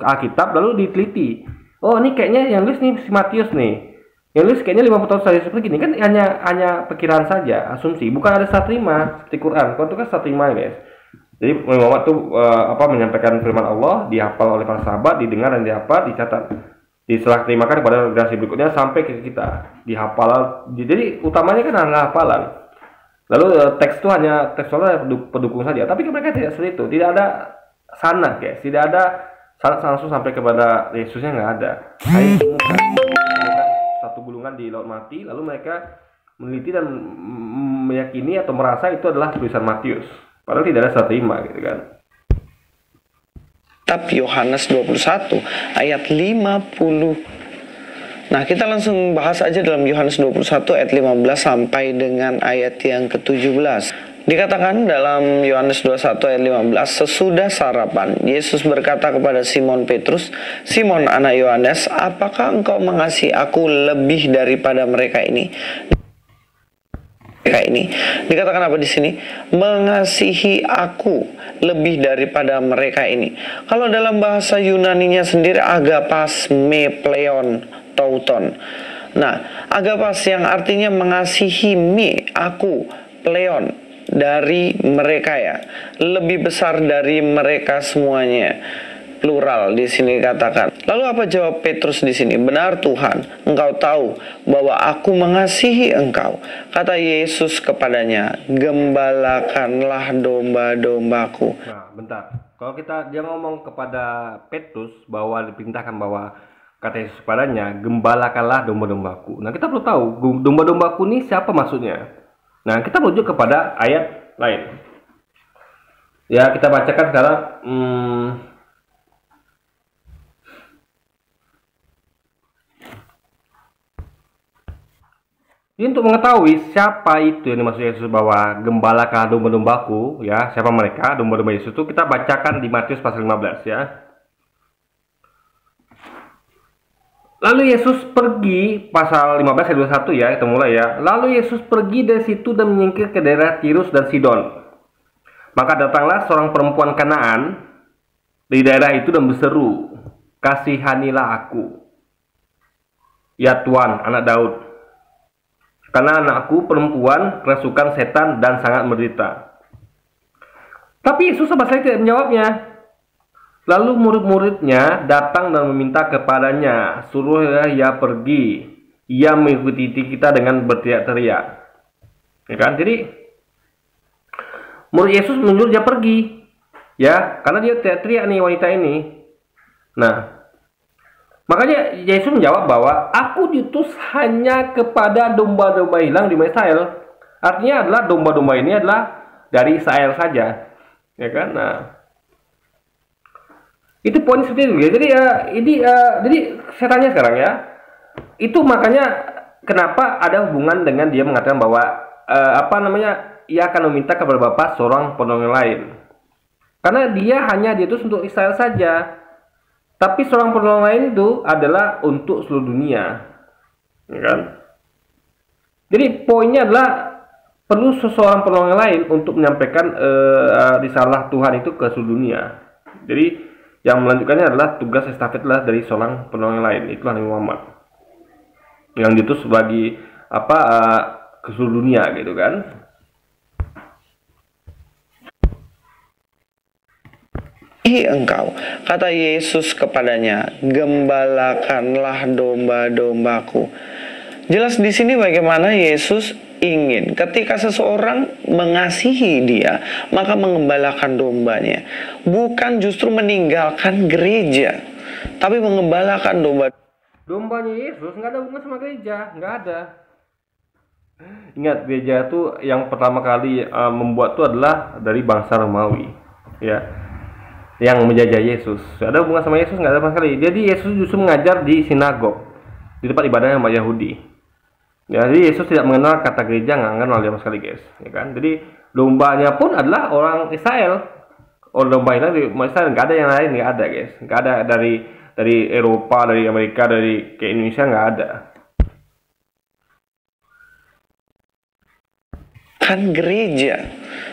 Alkitab lalu diteliti. Oh, ini kayaknya yang nulis nih si Matius nih, yang nulis kayaknya 50 tahun setelah Yesus pergi. Ini kan hanya perkiraan saja, asumsi, bukan ada serta terima seperti Quran. Quran itu kan serta terima, guys. Jadi Muhammad tuh menyampaikan firman Allah, dihafal oleh para sahabat, didengar dan dihafal, dicatat, diserah terimakan kepada generasi berikutnya sampai ke kita, dihafal. Jadi utamanya kan adalah hafalan. Lalu teks itu hanya tekstualnya pendukung saja. Tapi mereka tidak seperti itu, tidak ada sanad, guys, tidak ada sanad langsung sampai kepada Yesusnya, nggak ada. Hanya ditemukan satu gulungan di laut mati, lalu mereka meneliti dan meyakini atau merasa itu adalah tulisan Matius. Padahal tidak ada serta terima, gitu kan. Kitab Yohanes 21 ayat 50. Nah, kita langsung bahas aja dalam Yohanes 21 ayat 15 sampai dengan ayat yang ke-17. Dikatakan dalam Yohanes 21 ayat 15, sesudah sarapan, Yesus berkata kepada Simon Petrus, "Simon anak Yohanes, apakah engkau mengasihi aku lebih daripada mereka ini?" Dikatakan apa di sini? Mengasihi aku lebih daripada mereka ini. Kalau dalam bahasa Yunaninya sendiri agapas me pleon tauton. Nah, agapas yang artinya mengasihi me aku pleon dari mereka ya, lebih besar dari mereka semuanya. Plural di sini dikatakan. Lalu apa jawab Petrus di sini? Benar Tuhan, engkau tahu bahwa aku mengasihi engkau. Kata Yesus kepadanya, gembalakanlah domba-dombaku. Nah, bentar. Kalau dia ngomong kepada Petrus bahwa diperintahkan bahwa kata Yesus kepadanya, gembalakanlah domba-dombaku. Nah, kita perlu tahu domba-dombaku ini siapa maksudnya. Nah, kita merujuk kepada ayat lain. Ya, kita bacakan sekarang. Ini untuk mengetahui siapa itu yang dimaksud Yesus bahwa gembalakanlah domba-dombaku, ya, siapa mereka domba-domba Yesus itu, kita bacakan di Matius pasal 15 ya. Lalu Yesus pergi, pasal 15 ayat 21 ya, kita mulai ya. Lalu Yesus pergi dari situ dan menyingkir ke daerah Tirus dan Sidon. Maka datanglah seorang perempuan Kanaan di daerah itu dan berseru, "Kasihanilah aku, ya Tuhan, anak Daud. Karena anakku perempuan kerasukan setan dan sangat menderita." Tapi Yesus sama sekali tidak menjawabnya. Lalu murid-muridnya datang dan meminta kepadanya, "Suruhlah ia pergi. Ia mengikuti kita dengan berteriak-teriak." Ya kan? Jadi murid Yesus menyuruh dia pergi. Ya, karena dia teriak-teriak nih wanita ini. Nah, makanya Yesus menjawab bahwa aku diutus hanya kepada domba-domba hilang di Israel. Artinya adalah domba-domba ini adalah dari Israel saja, ya kan? Nah, itu poin seperti itu ya. Jadi saya tanya sekarang ya, itu makanya kenapa ada hubungan dengan dia mengatakan bahwa ia akan meminta kepada Bapa seorang penolong lain, karena dia hanya diutus untuk Israel saja. Tapi seorang penolong lain itu adalah untuk seluruh dunia, ya kan? Jadi poinnya adalah perlu seseorang penolong lain untuk menyampaikan risalah Tuhan itu ke seluruh dunia. Jadi yang melanjutkannya adalah tugas estafet dari seorang penolong lain, itulah Nabi Muhammad yang diutus bagi ke seluruh dunia gitu kan. Engkau, kata Yesus kepadanya, gembalakanlah domba-dombaku. Jelas di sini bagaimana Yesus ingin ketika seseorang mengasihi dia, maka mengembalakan dombanya. Bukan justru meninggalkan gereja, tapi mengembalakan domba. Dombanya Yesus nggak ada hubungan sama gereja, nggak ada. Ingat, gereja itu yang pertama kali membuat itu adalah dari bangsa Romawi, ya, yang menjajah Yesus. Ada hubungan sama Yesus nggak ada sama sekali. Jadi Yesus justru mengajar di sinagog, di tempat ibadah yang Yahudi. Ya, jadi Yesus tidak mengenal kata gereja, nggak mengenal dia sama sekali, guys, ya kan. Jadi dombanya pun adalah orang Israel. Domba itu di Israel, nggak ada yang lain, nggak ada, guys. Nggak ada dari Eropa, dari Amerika, dari ke Indonesia, nggak ada. Kan gereja,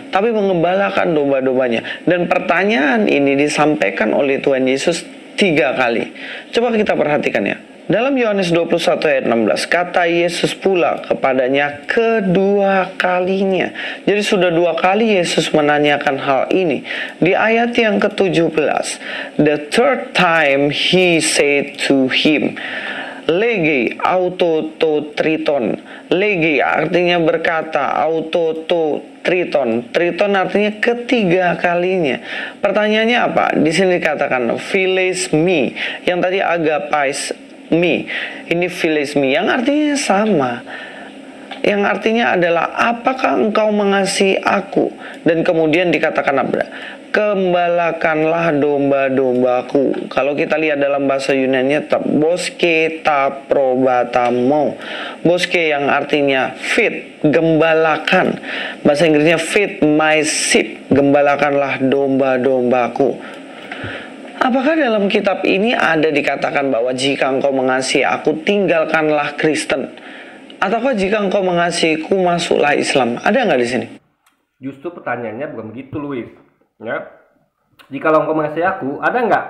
tapi mengembalakan domba-dombanya. Dan pertanyaan ini disampaikan oleh Tuhan Yesus 3 kali. Coba kita perhatikan ya. Dalam Yohanes 21 ayat 16, kata Yesus pula kepadanya kedua kalinya. Jadi sudah 2 kali Yesus menanyakan hal ini. Di ayat yang ke-17, the third time he said to him, lege autototriton. Lege artinya berkata, autototriton. Triton artinya ketiga kalinya. Pertanyaannya apa? Di sini dikatakan philes me, yang tadi agapais me. Ini philes me yang artinya sama. Yang artinya adalah apakah engkau mengasihi aku? Dan kemudian dikatakan apa? Gembalakanlah domba-dombaku. Kalau kita lihat dalam bahasa Yunani, boske ta probatamo. Boske yang artinya feed, gembalakan. Bahasa Inggrisnya feed my sheep, gembalakanlah domba-dombaku. Apakah dalam kitab ini ada dikatakan bahwa jika engkau mengasihi aku, tinggalkanlah Kristen? Ataukah jika engkau mengasihiku, masuklah Islam? Ada nggak di sini? Justru pertanyaannya bukan begitu, Luis. Ya, jika engkau mengasihi aku, ada nggak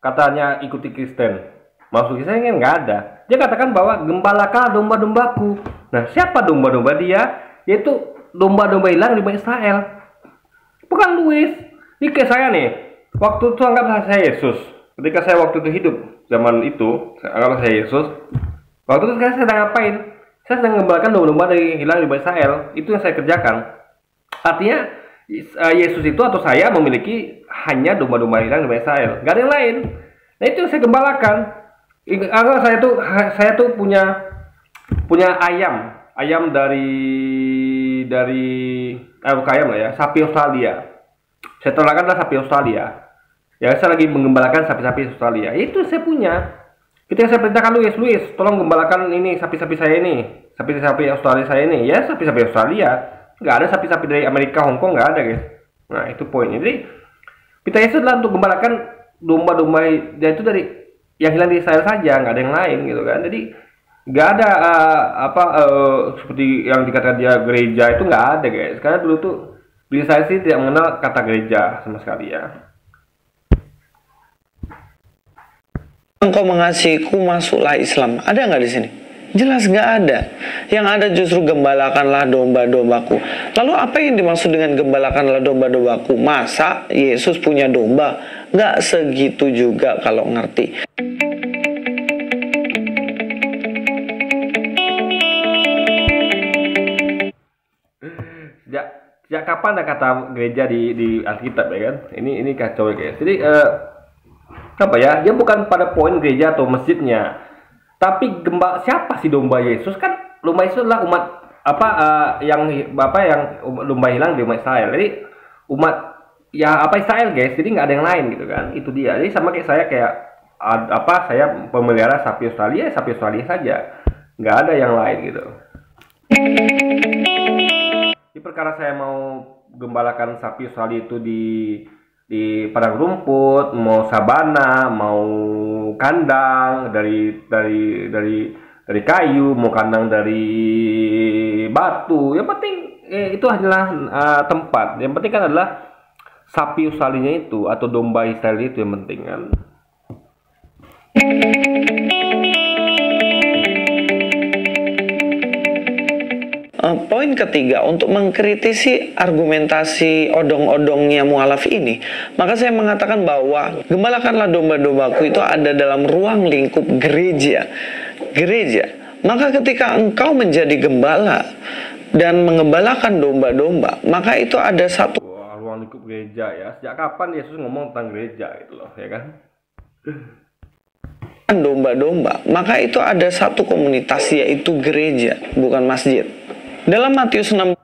katanya ikuti Kristen? Masuk Kristen kan nggak ada. Dia katakan bahwa gembalakanlah domba-dombaku. Nah, siapa domba-domba dia? Yaitu domba-domba hilang di bangsa Israel. Bukan Luis. Ini kayak saya nih. Waktu itu anggaplah saya Yesus. Ketika saya waktu itu hidup zaman itu, anggaplah saya Yesus. Waktu itu saya sedang ngapain? Saya sedang mengembalakan domba-domba dari hilang di bangsa Israel. Itu yang saya kerjakan. Artinya Yesus itu atau saya memiliki hanya domba-domba hilang di bangsa Israel, nggak ada yang lain. Nah, itu yang saya gembalakan. Saya tuh punya ayam dari ayam lah ya, sapi Australia. Saya ternakan adalah sapi Australia. Ya, saya lagi menggembalakan sapi-sapi Australia. Itu saya punya. Ketika saya perintahkan Luis, tolong gembalakan ini sapi-sapi saya ini, sapi-sapi Australia saya ini. Ya, sapi-sapi Australia. Nggak ada sapi-sapi dari Amerika, Hongkong, nggak ada, guys. Nah, itu poinnya. Jadi kita Yesus adalah untuk gembalakan domba-domba itu dari yang hilang di Israel saja, nggak ada yang lain gitu kan. Jadi nggak ada seperti yang dikatakan dia gereja, itu nggak ada, guys. Karena dulu tuh di Israel sih tidak mengenal kata gereja sama sekali ya. Engkau mengasihiku, masuklah Islam. Ada nggak di sini? Jelas nggak ada. Yang ada justru gembalakanlah domba-dombaku. Lalu apa yang dimaksud dengan gembalakanlah domba-dombaku? Masa Yesus punya domba? Nggak segitu juga kalau ngerti. Sejak kapan ada kata gereja di Alkitab ya kan? Ini kacau ya, guys. Jadi apa ya? Dia bukan pada poin gereja atau masjidnya. Tapi siapa sih domba Yesus? Kan domba Yesus adalah umat yang domba hilang di umat Israel. Jadi umat Israel, guys. Jadi nggak ada yang lain gitu kan. Itu dia. Jadi sama kayak saya saya pemelihara sapi Australia saja. Nggak ada yang lain gitu. Di perkara saya mau gembalakan sapi Australia itu di di padang rumput, mau sabana, mau kandang dari kayu, mau kandang dari batu. Yang penting itu adalah tempat. Yang penting kan adalah sapi Australia itu atau domba Israel itu yang penting kan. Poin ketiga, untuk mengkritisi argumentasi odong-odongnya mualaf ini, maka saya mengatakan bahwa gembalakanlah domba-dombaku itu ada dalam ruang lingkup gereja. Maka ketika engkau menjadi gembala dan mengembalakan domba-domba, maka itu ada satu Ruang lingkup gereja ya. Sejak kapan Yesus ngomong tentang gereja itu loh, ya kan? domba-domba, maka itu ada satu komunitas, yaitu gereja, bukan masjid. Dalam Matius 6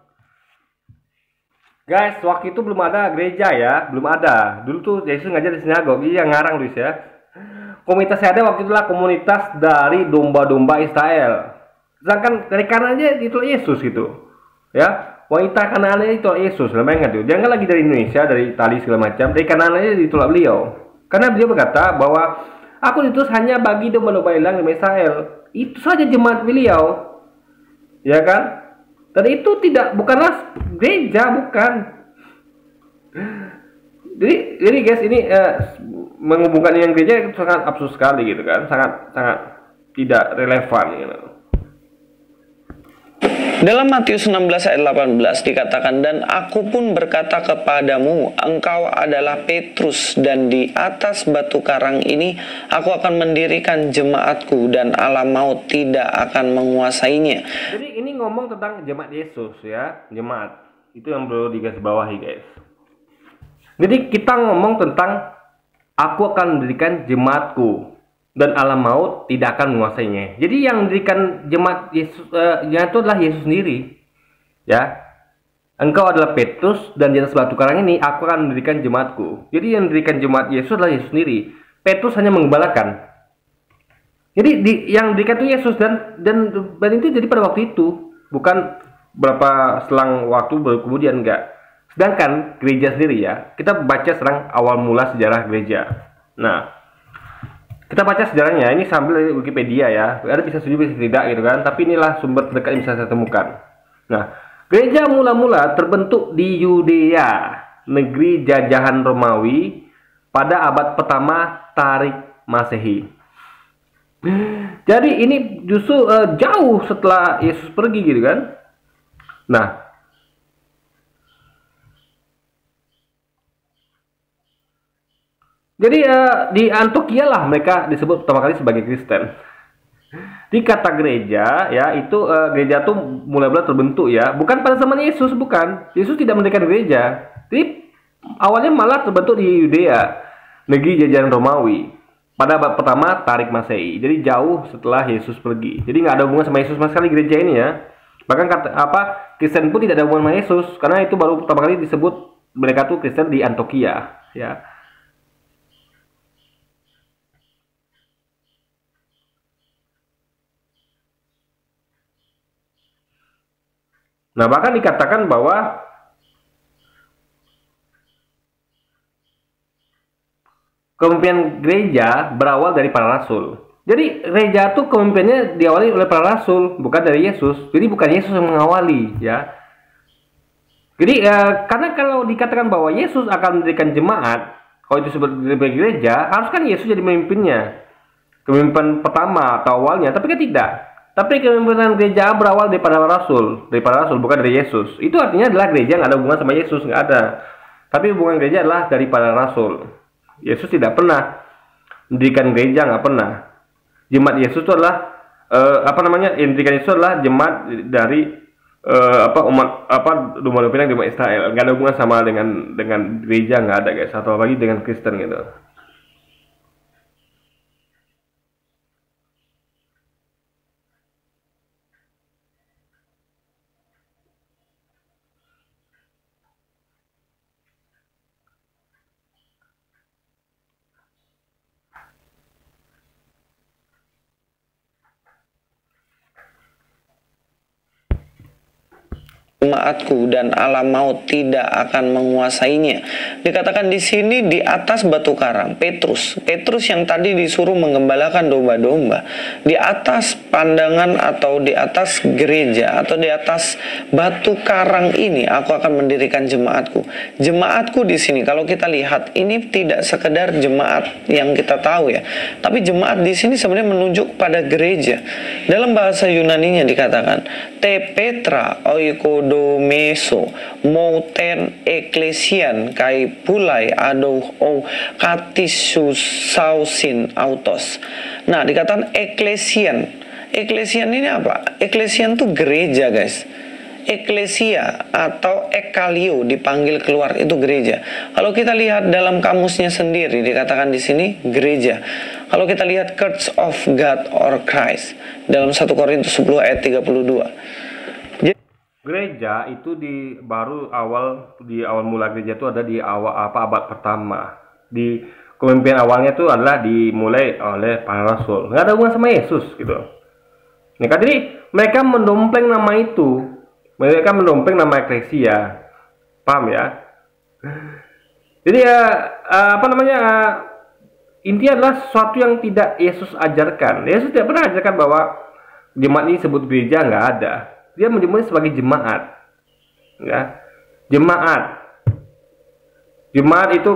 Guys, waktu itu belum ada gereja ya, belum ada. Dulu tuh Yesus ngajar di sinagoga, yang ngarang Luis ya. Komunitas yang ada waktu itulah komunitas dari domba-domba Israel. Sedangkan dari kanannya itu Yesus gitu, ya. Wanita kanannya itu Yesus, namanya tuh. Jangan lagi dari Indonesia, dari Itali segala macam. Dari kanannya ditolak beliau, karena beliau berkata bahwa aku diutus hanya bagi domba-domba hilang di Israel. Itu saja jemaat beliau, ya kan? Dan itu bukanlah gereja, bukan. Jadi guys, ini menghubungkan yang gereja itu sangat absurd sekali gitu kan, sangat tidak relevan gitu. Dalam Matius 16 ayat 18 dikatakan, dan aku pun berkata kepadamu, engkau adalah Petrus, dan di atas batu karang ini aku akan mendirikan jemaatku, dan alam maut tidak akan menguasainya. Jadi ini ngomong tentang jemaat Yesus ya, jemaat. Itu yang perlu digarisbawahi guys. Jadi kita ngomong tentang aku akan mendirikan jemaatku, dan alam maut tidak akan menguasainya. Jadi yang mendirikan jemaat Yesus itu adalah Yesus sendiri. Ya. Engkau adalah Petrus, dan di atas batu karang ini aku akan mendirikan jemaatku. Jadi yang mendirikan jemaat Yesus adalah Yesus sendiri. Petrus hanya mengembalakan. Jadi yang mendirikan itu Yesus, dan itu jadi pada waktu itu, bukan berapa selang waktu kemudian, enggak. Sedangkan gereja sendiri ya, kita baca sekarang awal mula sejarah gereja. Nah, kita baca sejarahnya ini sambil dari Wikipedia ya. Ada bisa setuju bisa tidak gitu kan. Tapi inilah sumber terdekat yang bisa saya temukan. Nah, gereja mula-mula terbentuk di Yudea, negeri jajahan Romawi, pada abad pertama Tarik Masehi. Jadi ini justru jauh setelah Yesus pergi gitu kan. Nah, jadi di Antioquia lah mereka disebut pertama kali sebagai Kristen. Di kata gereja ya, itu gereja tuh mulai-mulai terbentuk ya, bukan pada zaman Yesus, bukan. Yesus tidak mendirikan gereja. Jadi awalnya malah terbentuk di Yudea, negeri jajahan Romawi, pada abad pertama Tarik Masehi. Jadi jauh setelah Yesus pergi. Jadi nggak ada hubungan sama Yesus sama sekali gereja ini ya. Bahkan Kristen pun tidak ada hubungan sama Yesus, karena itu baru pertama kali disebut mereka tuh Kristen di Antioquia ya. Nah, bahkan dikatakan bahwa kepemimpinan gereja berawal dari para rasul. Jadi gereja itu kepemimpinannya diawali oleh para rasul, bukan dari Yesus. Jadi bukan Yesus yang mengawali, ya. Jadi karena kalau dikatakan bahwa Yesus akan mendirikan jemaat, kalau itu sebagai gereja, harus kan Yesus jadi pemimpinnya, kepemimpinan pertama atau awalnya. Tapi kan tidak. Tapi kepemimpinan gereja berawal dari para rasul, bukan dari Yesus. Itu artinya adalah gereja nggak ada hubungan sama Yesus, nggak ada. Tapi hubungan gereja adalah dari para rasul. Yesus tidak pernah mendirikan gereja, nggak pernah. Jemaat Yesus itu adalah yang mendirikan Yesus adalah jemaat dari umat domba-domba yang jemaat Israel. Nggak ada hubungan sama dengan gereja, nggak ada guys. Atau lagi dengan Kristen gitu. jemaatku dan alam maut tidak akan menguasainya. Dikatakan di sini di atas batu karang. Petrus yang tadi disuruh mengembalakan domba-domba, di atas pandangan atau di atas gereja atau di atas batu karang ini aku akan mendirikan jemaatku. Jemaatku di sini kalau kita lihat ini tidak sekedar jemaat yang kita tahu ya, tapi jemaat di sini sebenarnya menunjuk pada gereja. Dalam bahasa Yunaninya dikatakan te Petra oikodomeso mouten eklesian kai pulai adou o katisus sausin autos. Nah, dikatakan eklesian. Eklesian ini apa? Eklesian itu gereja, guys. Eklesia atau ekalio dipanggil keluar itu gereja. Kalau kita lihat dalam kamusnya sendiri dikatakan di sini gereja. Kalau kita lihat Church of God or Christ dalam 1 Korintus 10 ayat 32. Gereja itu di awal mula gereja itu ada di awal abad pertama. Di kepemimpinan awalnya itu adalah dimulai oleh para rasul. Nggak ada hubungan sama Yesus gitu. Nah, jadi mereka mendompleng nama itu. Mereka mendompleng nama eklesia. Paham ya? Jadi intinya adalah sesuatu yang tidak Yesus ajarkan. Yesus tidak pernah ajarkan bahwa jemaat ini disebut gereja, nggak ada. Dia menyebutnya sebagai jemaat. Ya. Jemaat itu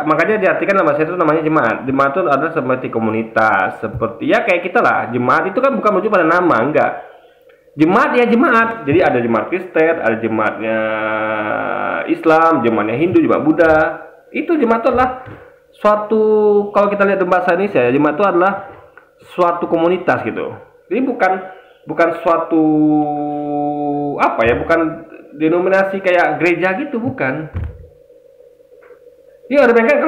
makanya diartikan dalam bahasa itu namanya jemaat. Jemaat itu adalah seperti komunitas, seperti ya kayak kita lah. Jemaat itu kan bukan merujuk pada nama, enggak. Jemaat ya jemaat. Jadi ada jemaat Kristen, ada jemaatnya Islam, jemaatnya Hindu, jemaat Buddha. Itu jemaat itu adalah suatu, kalau kita lihat dalam bahasa Indonesia, jemaat itu adalah suatu komunitas gitu. Jadi bukan suatu bukan denominasi kayak gereja gitu, bukan. Iya, ada kan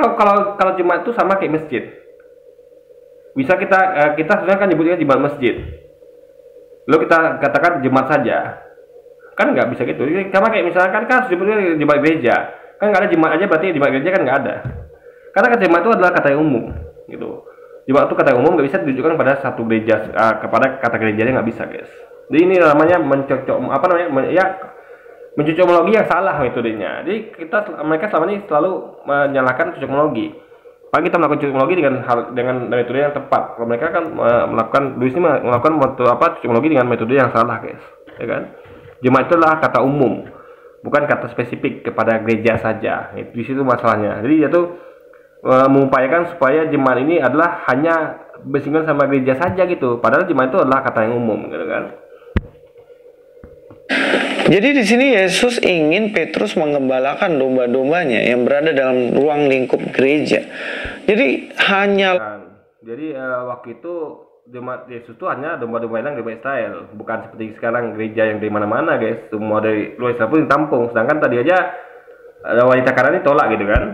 kalau jemaat itu sama kayak masjid. Bisa kita sebenarnya kan nyebutnya jemaat masjid. Lalu kita katakan jemaat saja, kan nggak bisa gitu. Sama kayak misalkan kan sebetulnya jemaat gereja, kan nggak ada jemaat aja berarti jemaat gereja kan nggak ada. Karena kata jemaat itu adalah kata yang umum, gitu. Jemaat itu kata yang umum, nggak bisa ditujukan pada satu gereja, kepada kata gerejanya nggak bisa, guys. Jadi ini namanya mencocokologi yang salah metodenya. Jadi mereka selama ini selalu menyalahkan cocokologi. Pak kita melakukan cocokologi dengan metode yang tepat. Kalau mereka kan melakukan cocokologi dengan metode yang salah, guys. Ya kan? Jemaat itu adalah kata umum, bukan kata spesifik kepada gereja saja. Di situ masalahnya. Jadi dia tuh mengupayakan supaya jemaat ini adalah hanya bersinggungan sama gereja saja gitu. Padahal jemaat itu adalah kata yang umum, gitu kan? Jadi di sini Yesus ingin Petrus mengembalakan domba-dombanya yang berada dalam ruang lingkup gereja. Jadi waktu itu jemaat Yesus itu hanya domba-domba yang dari Israel, bukan seperti sekarang gereja yang dari mana-mana, guys. Semua dari luar Israel pun ditampung. Sedangkan tadi aja wanita Kanaan ini tolak gitu kan.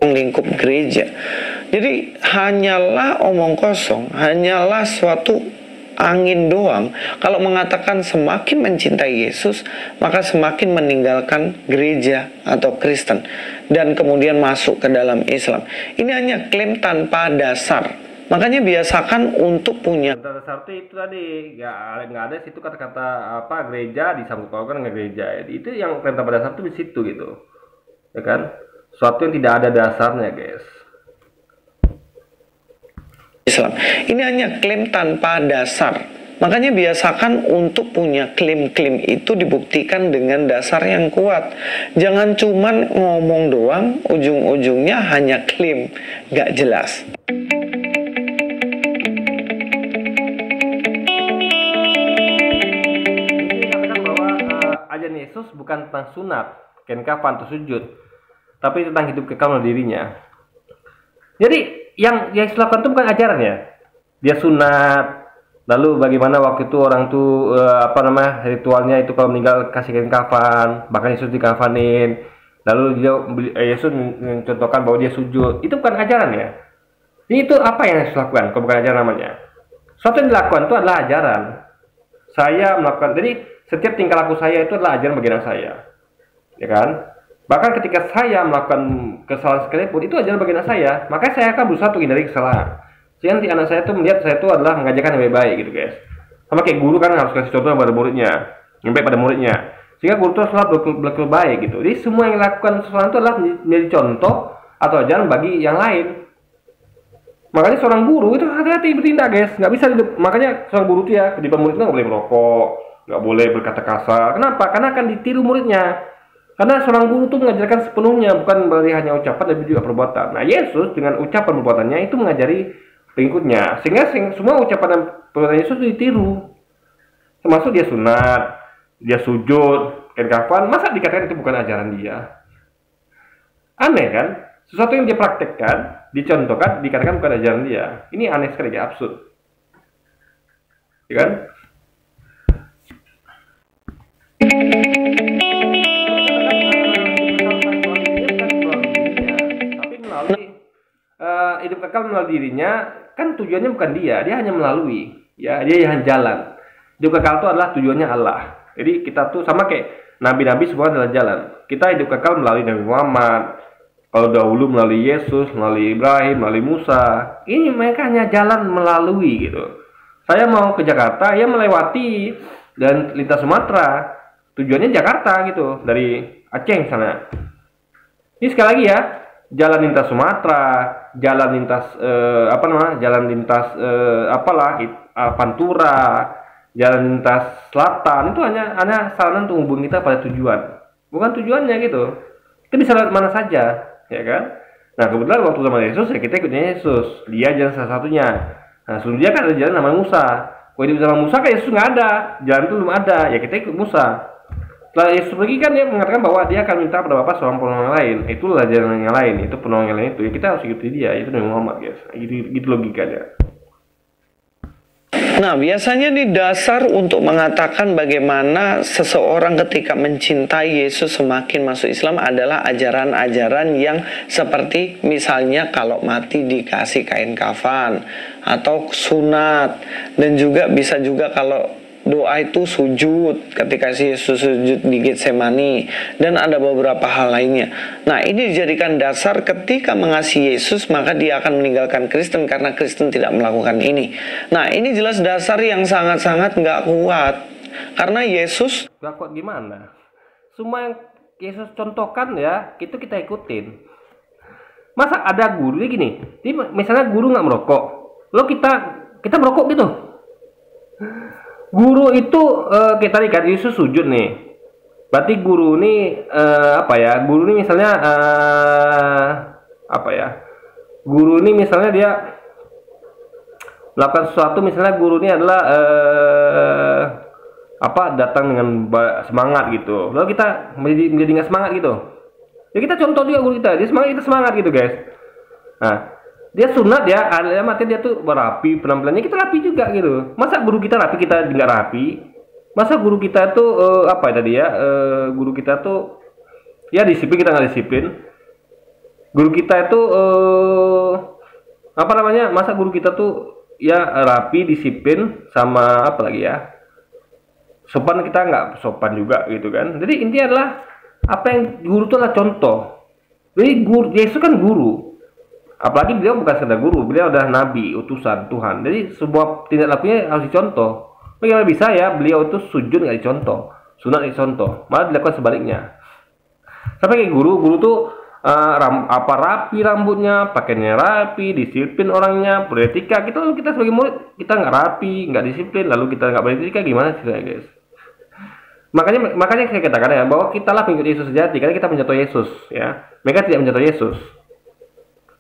Lingkup gereja. Jadi hanyalah omong kosong, hanyalah suatu angin doang. Kalau mengatakan semakin mencintai Yesus, maka semakin meninggalkan gereja atau Kristen dan kemudian masuk ke dalam Islam. Ini hanya klaim tanpa dasar. Makanya biasakan untuk punya dasar itu tadi nggak ada situ kata-kata gereja disangkut pautkan dengan gereja. Itu yang klaim tanpa dasar itu di situ gitu, ya kan? Suatu yang tidak ada dasarnya, guys. Islam. Ini hanya klaim tanpa dasar. Makanya biasakan untuk punya klaim-klaim itu dibuktikan dengan dasar yang kuat. Jangan cuman ngomong doang, ujung-ujungnya hanya klaim, gak jelas. Dikatakan bahwa ajaran Yesus bukan tentang sunat, kain kafan atau sujud, tapi tentang hidup kekal dalam dirinya. Jadi yang Yesus lakukan itu bukan ajaran ya. Dia sunat, lalu bagaimana waktu itu orang tuh ritualnya itu kalau meninggal kasih kain kafan, bahkan Yesus dikafanin. Lalu Yesus mencontohkan bahwa dia sujud. Itu bukan ajaran ya. Jadi itu apa yang Yesus lakukan? Kalau bukan ajaran namanya. Sesuatu yang dilakukan itu adalah ajaran. Saya melakukan. Jadi setiap tingkah laku saya itu adalah ajaran bagian saya, ya kan? Bahkan ketika saya melakukan kesalahan sekalipun, itu ajaran bagian saya. Makanya saya akan berusaha untuk hindari kesalahan. Sehingga nanti anak saya tuh melihat saya tuh adalah mengajarkan yang baik-baik gitu guys. Sama kayak guru kan harus kasih contoh pada muridnya, nyampe pada muridnya. Sehingga guru itu haruslah berlaku baik gitu. Jadi semua yang dilakukan seseorang itu adalah menjadi contoh atau ajaran bagi yang lain. Makanya seorang guru itu hati-hati bertindak guys. Nggak bisa, makanya seorang guru itu ya di murid itu nggak boleh merokok, nggak boleh berkata kasar. Kenapa? Karena akan ditiru muridnya. Karena seorang guru itu mengajarkan sepenuhnya, bukan berarti hanya ucapan tapi juga perbuatan. Nah, Yesus dengan ucapan perbuatannya itu mengajari pengikutnya, sehingga semua ucapan dan perbuatan Yesus ditiru. Termasuk dia sunat, dia sujud, kain kafan, masa dikatakan itu bukan ajaran dia? Aneh kan? Sesuatu yang dia praktekkan, dicontohkan, dikatakan bukan ajaran dia. Ini aneh sekali, ya, absurd. Ya kan? Hidup kekal melalui dirinya, kan tujuannya bukan dia hanya melalui, ya, dia hanya jalan. Hidup kekal itu adalah tujuannya Allah. Jadi kita tuh sama kayak nabi-nabi, semua adalah jalan. Kita hidup kekal melalui Nabi Muhammad, kalau dahulu melalui Yesus, melalui Ibrahim, melalui Musa. Ini mereka hanya jalan melalui gitu. Saya mau ke Jakarta, ya melewati dan lintas Sumatera. Tujuannya Jakarta gitu, dari Aceh sana. Ini sekali lagi ya, jalan lintas Sumatera, jalan lintas jalan lintas Pantura, jalan lintas selatan, itu hanya sarana untuk menghubungi kita pada tujuan, bukan tujuannya gitu. Kita bisa lewat mana saja, ya kan? Nah, kebetulan waktu zaman Yesus ya kita ikutnya Yesus, dia jalan salah satunya. Nah, sebelum dia kan ada jalan namanya Musa. Kalau di zaman Musa kan Yesus nggak ada, jalan itu belum ada, ya kita ikut Musa. Setelah Yesus pergi kan dia mengatakan bahwa dia akan minta pada Bapa seorang penolong yang lain. Itulah jalan yang lain, itu penolong yang lain itu. Ya kita harus ikuti dia, itu Nabi Muhammad guys. Gitu logikanya. Nah, biasanya di dasar untuk mengatakan bagaimana seseorang ketika mencintai Yesus semakin masuk Islam adalah ajaran-ajaran yang seperti misalnya kalau mati dikasih kain kafan atau sunat, dan juga bisa juga kalau doa itu sujud ketika si Yesus sujud di Getsemani, dan ada beberapa hal lainnya. Nah, ini dijadikan dasar ketika mengasihi Yesus maka dia akan meninggalkan Kristen karena Kristen tidak melakukan ini. Nah, ini jelas dasar yang sangat-sangat nggak kuat, karena Yesus nggak kuat gimana? Semua yang Yesus contohkan ya itu kita ikutin. Masa ada guru gini, misalnya guru nggak merokok, lo kita merokok gitu. Guru itu kayak tadi kan Yesus sujud nih. Berarti guru ini Guru ini misalnya Guru ini misalnya dia melakukan sesuatu, misalnya guru ini adalah datang dengan semangat gitu. Lalu kita menjadi nggak semangat gitu. Ya kita contoh juga guru kita, dia semangat gitu guys. Nah, dia sunat ya, mati dia tuh berapi, penampilannya kita rapi juga gitu. Masa guru kita rapi, kita nggak rapi? Masa guru kita tuh guru kita tuh ya disiplin, kita nggak disiplin? Guru kita itu masa guru kita tuh ya rapi, disiplin, sama apa lagi ya, sopan, kita nggak sopan juga gitu kan. Jadi intinya adalah apa yang guru itu adalah contoh. Jadi guru Yesus kan guru. Apalagi beliau bukan sekedar guru, beliau adalah nabi, utusan Tuhan. Jadi sebuah tindak lakunya harus dicontoh. Bagaimana bisa ya beliau itu sujud nggak dicontoh, sunat dicontoh, malah dilakukan sebaliknya. Sampai kayak guru tuh rapi rambutnya, pakaiannya rapi, disiplin orangnya, beretika. Kita sebagai murid kita nggak rapi, nggak disiplin, lalu kita nggak beretika, gimana sih guys? Makanya saya katakan ya bahwa kita lah pengikut Yesus sejati, karena kita mencontoh Yesus ya. Mereka tidak mencontoh Yesus.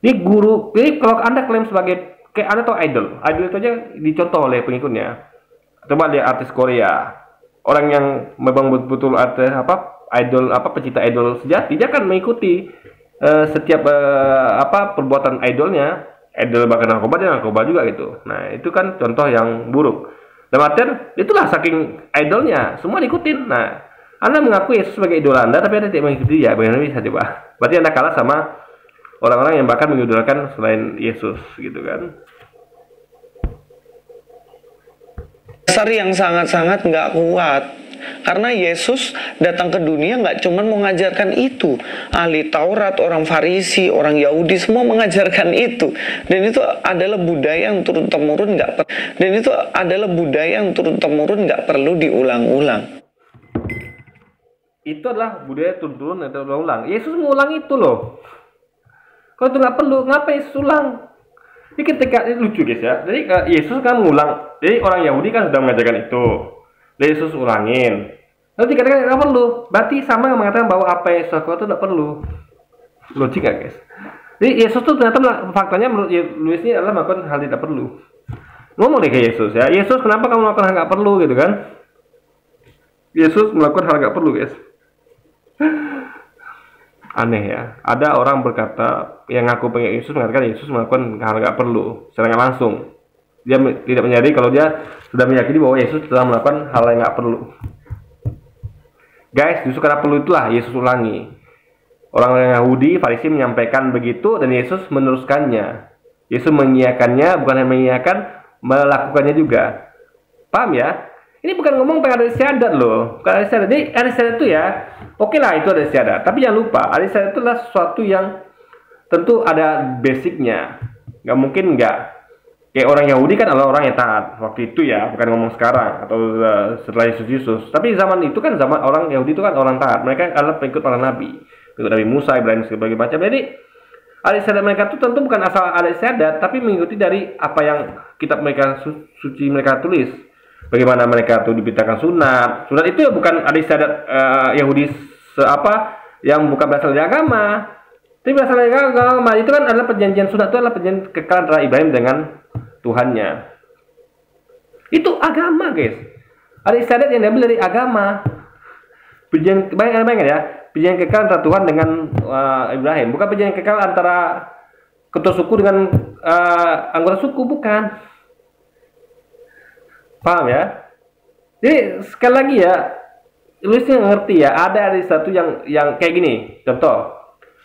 Ini guru, jadi kalau Anda klaim sebagai kayak Anda tahu idol itu aja dicontoh oleh pengikutnya. Coba lihat artis Korea, orang yang memang betul-betul pecinta idol sejati, dia akan mengikuti setiap perbuatan idolnya. Idol bahkan narkoba, dia narkoba juga gitu. Nah, itu kan contoh yang buruk. Dan artian itulah saking idolnya, semua diikutin. Nah, Anda mengaku Yesus sebagai idol Anda, tapi Anda tidak mengikuti dia, bagaimana bisa coba? Berarti Anda kalah sama orang-orang yang bahkan mengidolakan selain Yesus gitu kan. Dasar yang sangat-sangat nggak kuat, Karena Yesus datang ke dunia nggak cuman mengajarkan itu. Ahli Taurat, orang Farisi, orang Yahudi semua mengajarkan itu. Dan itu adalah budaya yang turun-temurun nggak perlu diulang-ulang. Itu adalah budaya turun-turun atau ulang. Yesus mengulang itu loh. Kalau itu nggak perlu, ngapain Yesus ulang? Ini ketika ini lucu guys ya. Jadi Yesus kan ngulang. Jadi orang Yahudi kan sudah mengajarkan itu. Yesus ulangin. Lalu dikatakan nggak perlu. Berarti sama yang mengatakan bahwa apa yang Yesus lakukan itu nggak perlu. Logik nggak guys? Jadi Yesus tuh ternyata faktanya menurut Luis ini adalah melakukan hal tidak perlu. Ngomong deh ke Yesus ya. Yesus, kenapa kamu melakukan hal nggak perlu gitu kan? Yesus melakukan hal nggak perlu guys. Aneh ya. Ada orang berkata yang ngaku pengen Yesus mengatakan Yesus melakukan hal nggak perlu secara nggak langsung. Dia tidak menyadari kalau dia sudah meyakini bahwa Yesus telah melakukan hal yang nggak perlu. Guys, justru karena perlu itulah Yesus ulangi. Orang Yahudi, Farisi menyampaikan begitu dan Yesus meneruskannya. Yesus mengiyakannya, bukan hanya mengiyakan, melakukannya juga. Paham ya? Ini bukan ngomong pengen ada istiadat loh. Bukan ada istiadat. Jadi ada istiadat itu ya, oke lah itu ada istiadat. Tapi jangan lupa, ada istiadat itu adalah sesuatu yang tentu ada basicnya. Nggak mungkin nggak. Kayak orang Yahudi kan adalah orang yang taat waktu itu ya, bukan ngomong sekarang atau setelah Yesus. Tapi zaman itu kan zaman orang Yahudi itu kan orang taat. Mereka adalah pengikut para nabi, pengikut Nabi Musa, Ibrahim sebagainya macam. Jadi ada istiadat mereka itu tentu bukan asal ada istiadat, tapi mengikuti dari apa yang kitab mereka suci mereka tulis. Bagaimana mereka tuh dibitakan sunat. Sunat itu ya bukan ada istiadat Yahudi yang bukan berasal dari agama. Tapi berasal dari agama itu kan adalah perjanjian sunat, itu adalah perjanjian kekal antara Ibrahim dengan Tuhannya. Itu agama guys. Ada istiadat yang diambil dari agama. Perjanjian bayangkan ya, perjanjian kekal antara Tuhan dengan Ibrahim, bukan perjanjian kekal antara ketua suku dengan anggota suku, bukan. Paham ya? Jadi sekali lagi ya, Luisnya ngerti ya, ada satu yang kayak gini. Contoh,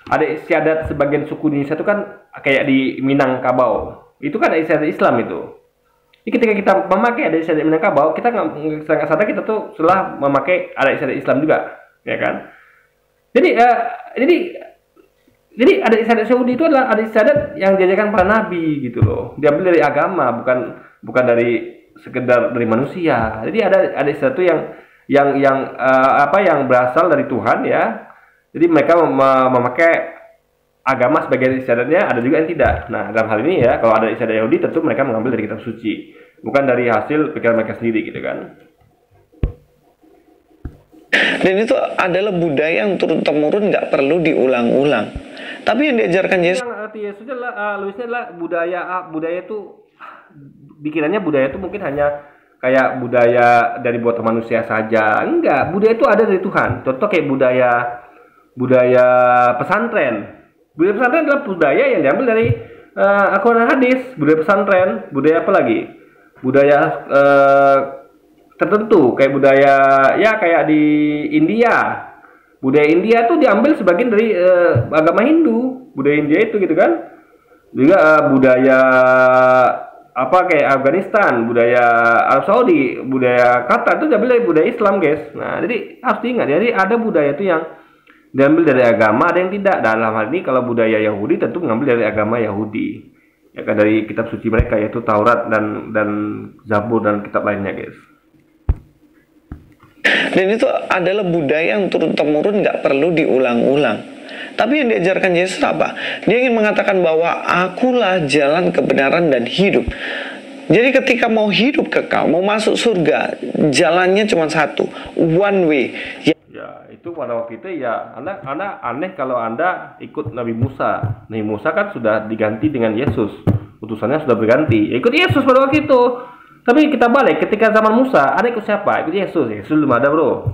ada istiadat sebagian suku di Indonesia itu kan kayak di Minangkabau. Itu kan ada istiadat Islam itu. Jadi ketika kita memakai ada istiadat Minangkabau, kita nggak sadar kita tuh setelah memakai ada istiadat Islam juga, ya kan? Jadi ada istiadat Yahudi itu adalah ada istiadat yang diajarkan para nabi gitu loh. Diambil dari agama, bukan dari sekedar dari manusia. Jadi ada sesuatu yang berasal dari Tuhan ya. Jadi mereka memakai agama sebagai istiadatnya, ada juga yang tidak. Nah, dalam hal ini ya, kalau ada istiadat Yahudi tentu mereka mengambil dari kitab suci, bukan dari hasil pikiran mereka sendiri gitu kan. Dan itu adalah budaya yang turun-temurun nggak perlu diulang-ulang. Tapi yang diajarkan Yesus, yang arti Yesus adalah Luisnya adalah budaya itu pikirannya budaya itu mungkin hanya kayak budaya dari buatan manusia saja. Enggak, budaya itu ada dari Tuhan. Contoh kayak budaya pesantren. Budaya pesantren adalah budaya yang diambil dari Al-Quran hadis. Budaya pesantren, budaya apa lagi? Budaya tertentu kayak budaya ya kayak di India. Budaya India itu diambil sebagian dari agama Hindu. Budaya India itu gitu kan. Juga budaya apa kayak Afghanistan, budaya Arab Saudi, budaya Qatar itu diambil dari budaya Islam, guys. Nah, jadi harus diingat. Jadi ada budaya itu yang diambil dari agama, ada yang tidak. Dalam hal ini kalau budaya Yahudi tentu mengambil dari agama Yahudi. Ya kan, dari kitab suci mereka yaitu Taurat dan Zabur dan kitab lainnya, guys. dan itu adalah budaya yang turun-temurun nggak perlu diulang-ulang. Tapi yang diajarkan Yesus apa? Dia ingin mengatakan bahwa akulah jalan kebenaran dan hidup. Jadi ketika mau hidup kekal, mau masuk surga, jalannya cuma satu, one way. Ya, itu pada waktu itu ya, Anda aneh kalau Anda ikut Nabi Musa. Nabi Musa kan sudah diganti dengan Yesus. Utusannya sudah berganti. Ya, ikut Yesus pada waktu itu. Tapi kita balik, ketika zaman Musa, Anda ikut siapa? Ikut Yesus. Yesus belum ada, bro.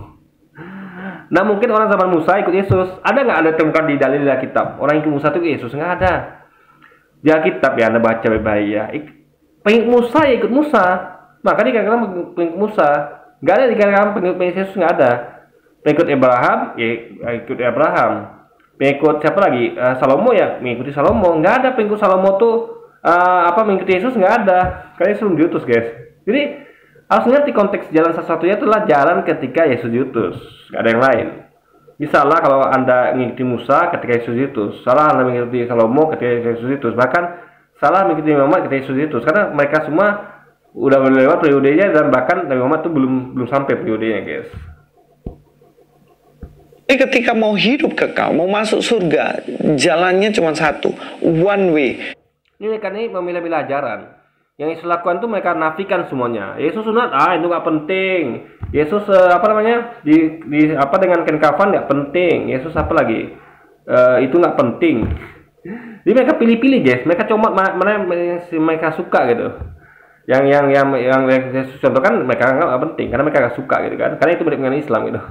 Nah, mungkin orang zaman Musa ikut Yesus. Ada nggak Anda temukan di dalil kitab? Orang ikut Musa itu Yesus? Nggak ada. Di Alkitab ya, Anda baca baik-baik ya. Pengikut Musa ya ikut Musa. Maka dikatakan pengikut Musa. Nggak ada dikatakan pengikut Yesus, nggak ada. Pengikut Abraham ya ikut Abraham. Pengikut siapa lagi? Salomo ya mengikuti Salomo. Nggak ada pengikut Salomo tuh mengikuti Yesus, nggak ada. Karena Yesus belum diutus, guys. Jadi Harus ngerti konteks jalan satu-satunya itulah jalan ketika Yesus diutus, nggak ada yang lain. Misalnya kalau Anda mengikuti Musa ketika Yesus diutus, salah Anda mengikuti Salomo ketika Yesus diutus, bahkan salah mengikuti Muhammad ketika Yesus diutus, karena mereka semua udah melewat periodenya dan bahkan Nabi Muhammad itu belum sampai periodenya, guys. Jadi ketika mau hidup kekal, mau masuk surga, jalannya cuma satu, one way. Ini mereka ini memilah-milah ajaran. Yang Yesus lakukan itu mereka nafikan semuanya. Yesus sunat, itu nggak penting. Yesus apa dengan kain kafan nggak penting. Yesus apa lagi? Itu nggak penting. Jadi mereka pilih-pilih, guys. Mereka cuma mana yang mereka suka gitu. Yang Yesus contohkan mereka nggak penting karena mereka nggak suka gitu kan. Karena itu dengan Islam gitu.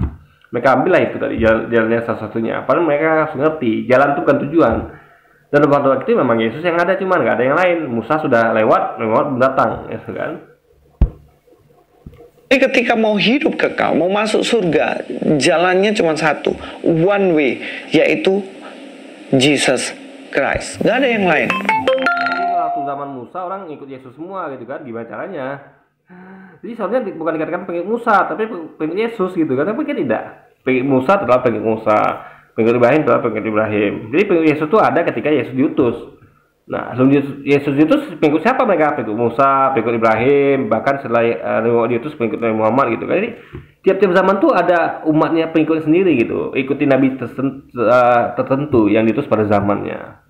Mereka ambillah itu dari jalannya salah satunya. Padahal mereka harus ngerti jalan itu bukan tujuan. Dan pada waktu itu memang Yesus yang ada, cuman nggak ada yang lain. Musa sudah lewat belum datang, ya kan? Jadi ketika mau hidup kekal, mau masuk surga, jalannya cuma satu, one way, yaitu Jesus Christ. Nggak ada yang lain. Jadi waktu zaman Musa orang ikut Yesus semua gitu kan? Gimana caranya? Jadi soalnya bukan dikatakan pengikut Musa, tapi pengikut Yesus gitu kan? Tapi kan tidak. Pengikut Musa adalah pengikut Musa. Pengikut Ibrahim adalah pengikut Ibrahim. Jadi pengikut Yesus itu ada ketika Yesus diutus. Nah, sebelum Yesus diutus, pengikut siapa mereka? Pengikut Musa, pengikut Ibrahim, bahkan setelah diutus pengikut Nabi Muhammad gitu. Jadi tiap-tiap zaman tuh ada umatnya pengikut sendiri gitu. Ikuti nabi tertentu yang diutus pada zamannya.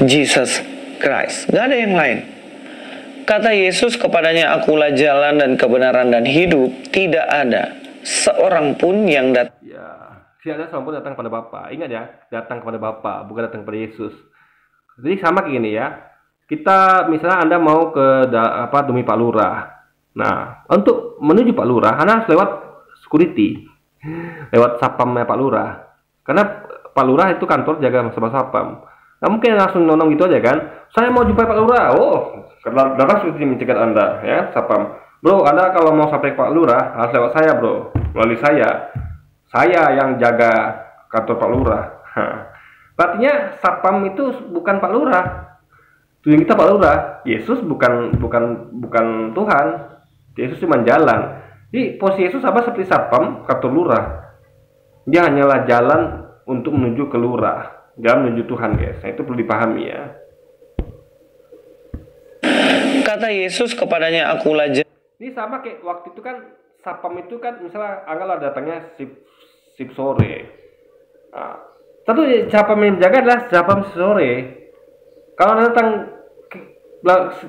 Jesus Christ. Nggak ada yang lain. Kata Yesus kepadanya, akulah jalan dan kebenaran dan hidup. Tidak ada seorang pun yang datang. Ya, tidak ada seorang pun datang kepada Bapa. Ingat ya, datang kepada Bapa, bukan datang kepada Yesus. Jadi sama kayak gini ya. Kita misalnya Anda mau ke demi Pak Lurah. Nah, untuk menuju Pak Lurah, Anda harus lewat security, lewat sapamnya Pak Lurah. Karena Pak Lurah itu kantor jaga masa sapam. Nah, mungkin langsung nonong gitu aja kan. Saya mau jumpa Pak Lurah. Oh, datang security mencegat Anda ya, sapam. Bro, Anda kalau mau sampai Pak Lurah harus lewat saya, bro. Melalui saya. Saya yang jaga kantor Pak Lurah. Artinya sapam itu bukan Pak Lurah. Tujuan kita Pak Lurah. Yesus bukan Tuhan. Yesus cuma jalan. Jadi posisi Yesus sama seperti sapam kantor lurah. Dia hanyalah jalan untuk menuju ke lurah, jalan menuju Tuhan, guys. Nah, itu perlu dipahami ya. Kata Yesus kepadanya, akulah jalan. Ini sama kayak waktu itu kan sapam itu kan misalnya anggaplah datangnya sip sore. Nah, satu sapam yang menjaga adalah sapam sore. Kalau